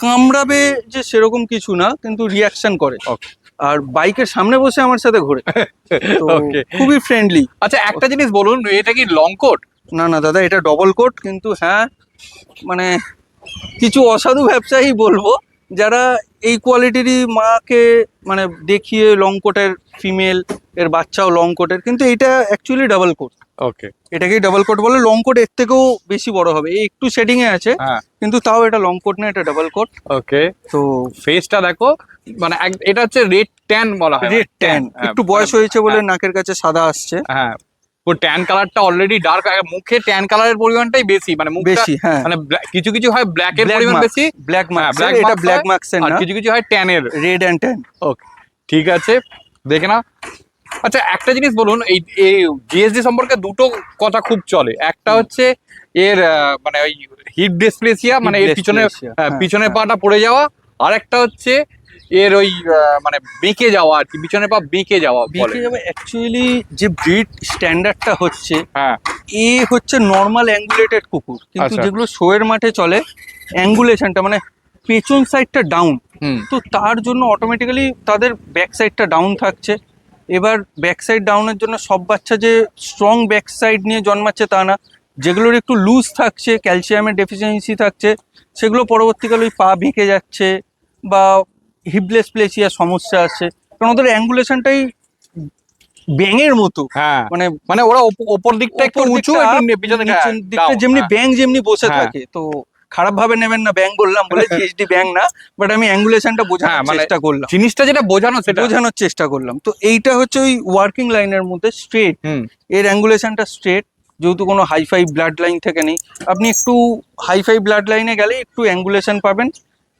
কামড়াবে যে সেরকম কিছু না, কিন্তু রিয়াকশন করে। ওকে আর বাইকের সামনে বসে আমার সাথে ঘোরে, তো ওকে। খুবই ফ্রেন্ডলি। আচ্ছা একটা জিনিস বলুন, এটা কি লং কোট? না না দাদা, এটা ডবল কোট। কিন্তু হ্যাঁ, মানে কিছু অসাধু ব্যবসায়ী বলবো, যারা এই কোয়ালিটিরই মাকে মানে দেখিয়ে লং কোটের ফিমেল, এর বাচ্চাও লং কোটের, কিন্তু এটা অ্যাকচুয়ালি ডাবল কোট। ওকে এটাকেই ডাবল কোট বলে। লং কোট এর থেকেও বেশি বড় হবে, এই একটু শেডিং এ আছে, হ্যাঁ কিন্তু তাও এটা লং কোট না, এটা ডাবল কোট। ওকে। তো ফেসটা দেখো, মানে এটা হচ্ছে রেড ট্যান বলা হয়, রেড ট্যান, একটু বয়স হয়েছে বলে নাকের কাছে সাদা আসছে। হ্যাঁ ও ট্যান কালারটা অলরেডি ডার্ক, মুখে ট্যান কালারের পরিমাণটাই বেশি, মানে মুখটা বেশি, হ্যাঁ। মানে কিছু কিছু হয় ব্ল্যাকের পরিমাণ বেশি, ব্ল্যাক মার্কস, black এটা marks ব্ল্যাক হয়, মার্কস এর আর না, কিছু কিছু হয় ট্যানের। Red and tan. ওকে ঠিক আছে, দেখে না। আচ্ছা একটা জিনিস বলুন, এই জিএসডি সম্পর্কে দুটো কথা খুব চলে। একটা হচ্ছে এর মানে ওই হিপ ডিসপ্লেসিয়া, মানে এর পিছনে dysplasia, হ্যাঁ, পিছনের হ্যাঁ। পাটা পড়ে যাওয়া, আর একটা হচ্ছে এর ওই মানে বেঁকে যাওয়া আর কি, পিছনের পা বেঁকে যাওয়া বলে। বিকে যাবে অ্যাকচুয়ালি, যে ব্রিড স্ট্যান্ডার্ডটা হচ্ছে, হ্যাঁ এ হচ্ছে নর্মাল অ্যাঙ্গুলেটেড কুকুর, কিন্তু আচ্ছা। যেগুলো শোয়ের মাঠে চলে অ্যাঙ্গুলেশনটা মানে পেছন সাইডটা ডাউন, হুম তো তার জন্য অটোমেটিক্যালি তাদের ব্যাক সাইডটা ডাউন থাকছে। এবার ব্যাক সাইড ডাউনের জন্য সব বাচ্চা যে স্ট্রং ব্যাক সাইড নিয়ে জন্মাচ্ছে তা না, যেগুলোর একটু লুজ থাকছে, ক্যালসিয়ামের ডেফিসিয়েন্সি থাকছে, সেগুলো পরবর্তীকালে ওই পা বেঁকে যাচ্ছে বা হিপলেস প্লেসিয়া সমস্যা আছে, কারণ ওদের অ্যাঙ্গুলেশনটাই ব্যাঙের মতো। হ্যাঁ মানে মানে ওরা ওপর দিকটা একটু ওপর উঁচু, দিকটা একটু up, পিছনে নিচের দিকটা যেমনি ব্যাঙ যেমনি বসে হ্যাঁ। থাকে, তো খারাপ ভাবে নেবেন না ব্যাঙ বললাম বলে, জিএসডি ব্যাঙ না, বাট আমি অ্যাঙ্গুলেশনটা হ্যাঁ, বোঝানোর মানে চেষ্টা করলাম, জিনিসটা যেটা বোঝানো সেটা। বোঝানোর চেষ্টা করলাম। তো এইটা হচ্ছে ওই ওয়ার্কিং লাইনের মধ্যে স্ট্রেট, হুম। এর অ্যাঙ্গুলেশনটা স্ট্রেট, যেহেতু কোনো হাইফাই ব্লাড লাইন থেকে নেই। আপনি একটু হাইফাই ব্লাড লাইনে গেলে একটু অ্যাঙ্গুলেশন পাবেন,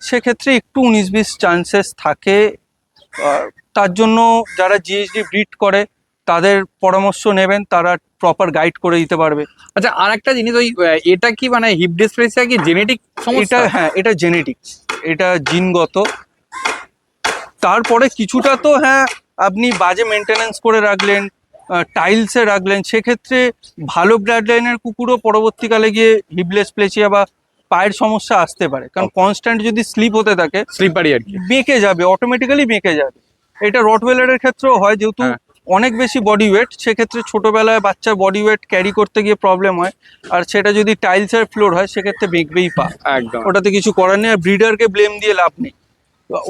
সেক্ষেত্রে একটু 19-20 চান্সেস থাকে। তার জন্য যারা জিএসডি ব্রিড করে তাদের পরামর্শ নেবেন, তারা প্রপার গাইড করে দিতে পারবে। আচ্ছা, আর একটা জিনিস, ওই এটা কি মানে হিপ ডিসপ্লেসিয়া কি জেনেটিক সমস্যা? এটা হ্যাঁ, এটা জেনেটিক্স, এটা জিনগত। তারপরে কিছুটা তো হ্যাঁ, আপনি বাজে মেনটেনেন্স করে রাখলেন, টাইলসে রাখলেন, সেক্ষেত্রে ভালো ব্লাড লাইনের কুকুরও পরবর্তীকালে গিয়ে হিপলেস প্লেসিয়া বা পায়ের সমস্যা আসতে পারে, কারণ কনস্ট্যান্ট যদি স্লিপ হতে থাকে স্লিপারি আর কি। বেঁকে যাবে, অটোমেটিক্যালি বেঁকে যাবে। এটা রটওয়েলারের ক্ষেত্রেও হয়, যেহেতু হ্যাঁ। অনেক বেশি বডি ওয়েট, সেক্ষেত্রে ছোটবেলায় বাচ্চার বডি ওয়েট ক্যারি করতে গিয়ে প্রবলেম হয়, আর সেটা যদি টাইলসের ফ্লোর হয় সেক্ষেত্রে বেঁকবেই পা, একদম। ওটাতে কিছু করার নেই। আর ব্রিডারকে ব্লেম দিয়ে লাভ নেই।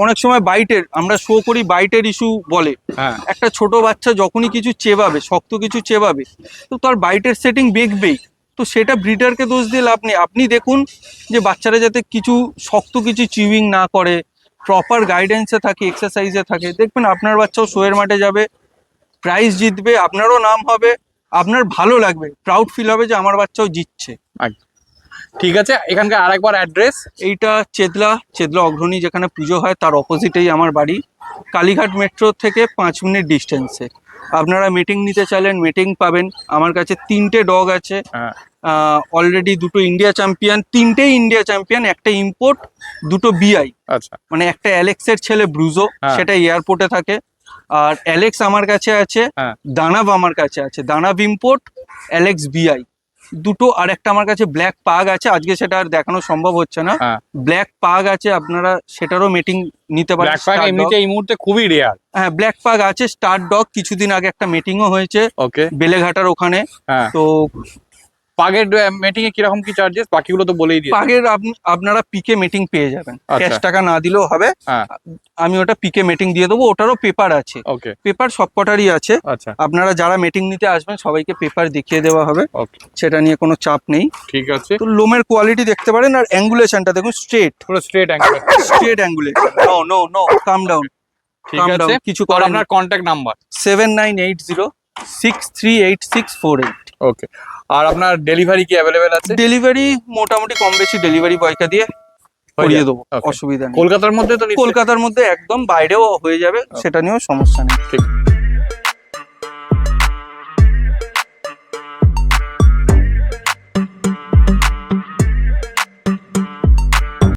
অনেক সময় বাইটের, আমরা শো করি বাইটের ইস্যু বলে, হ্যাঁ। একটা ছোট বাচ্চা যখনই কিছু চেবাবে, শক্ত কিছু চেবাবে, তো তার বাইটের সেটিং বেঁকবেই, তো সেটা ব্রিডারকে দোষ দিয়ে লাভ নেই। আপনি দেখুন যে বাচ্চারা যাতে কিছু শক্ত কিছু চিউইং না করে, প্রপার গাইডেন্সে থাকে, এক্সারসাইজে থাকে, দেখবেন আপনার বাচ্চাও শোয়ের মাঠে যাবে, প্রাইজ জিতবে, আপনারও নাম হবে, আপনার ভালো লাগবে, প্রাউড ফিল হবে যে আমার বাচ্চাও জিতছে। ঠিক আছে, এখানকার আরেকবার অ্যাড্রেস। এইটা চেদলা অগ্রণী যেখানে পুজো হয় তার অপোজিটেই আমার বাড়ি, কালীঘাট মেট্রো থেকে 5 মিনিট ডিস্টেন্সে। আপনারা মিটিং নিতে চাইলেন, মিটিং পাবেন। আমার কাছে 3টে ডগ আছে, হ্যাঁ। অলরেডি 2টো ইন্ডিয়া চ্যাম্পিয়ন, 3টেই ইন্ডিয়া চ্যাম্পিয়ন, একটা ইম্পোর্ট, 2টো বিআই। আচ্ছা। মানে একটা অ্যালেক্সের ছেলে ব্রুজো, হ্যাঁ। সেটা এয়ারপোর্টে থাকে, আর অ্যালেক্স আমার কাছে আছে, হ্যাঁ। দানাব আমার কাছে আছে, দানাব ইম্পোর্ট, অ্যালেক্স বিআই দুটো। আর একটা আমার কাছে ব্ল্যাক পাগ আছে, আজকে সেটা আর দেখানো সম্ভব হচ্ছে না। হ্যাঁ। ব্ল্যাক পাগ আছে, আপনারা সেটারও মিটিং নিতে পারেন। Black pack Star dog। এমনিতে এই মুহূর্তে খুবই রেয়ার। হ্যাঁ, ব্ল্যাক পাগ আছে, স্টার ডগ, কিছুদিন আগে একটা মিটিংও হয়েছে ওকে। বেলেঘাটার ওখানে। হ্যাঁ। তো পাগের মিটিং এ কিরকম কি চার্জেস, বাকিগুলো তো বলেই দিয়েছি। পাগের আপনারা পিকে মিটিং পেয়ে যাবেন, আচ্ছা। ক্যাশ টাকা না দিলেও হবে। হ্যাঁ। আমি ওটা পিকে মিটিং দিয়ে দেবো, ওটারও পেপার আছে, ওকে। পেপার সবকটারই আছে। আচ্ছা। আপনারা যারা মিটিং নিতে আসবেন সবাইকে পেপার দেখিয়ে দেওয়া হবে, ওকে, সেটা নিয়ে কোনো চাপ নেই। ঠিক আছে। তো লোমের কোয়ালিটি দেখতে পারেন, আর অ্যাঙ্গুলেশনটা দেখুন, স্ট্রেট, পুরো straight angle. Straight angulation. No no no, come down, ঠিক calm আছে, down, কিছু আর করার আপনার কন্ট্যাক্ট নাম্বার? 7980638648। ওকে। আর আপনার ডেলিভারি কি অ্যাভেলেবেল আছে? ডেলিভারি মোটামুটি কম বেশি ডেলিভারি বয়কে দিয়ে করিয়ে দেবো, Okay. অসুবিধা নেই। কলকাতার মধ্যে তো নিশ্চয়ই? কলকাতার মধ্যে একদম, বাইরেও হয়ে যাবে, সেটা নিয়েও সমস্যা নেই। ঠিক।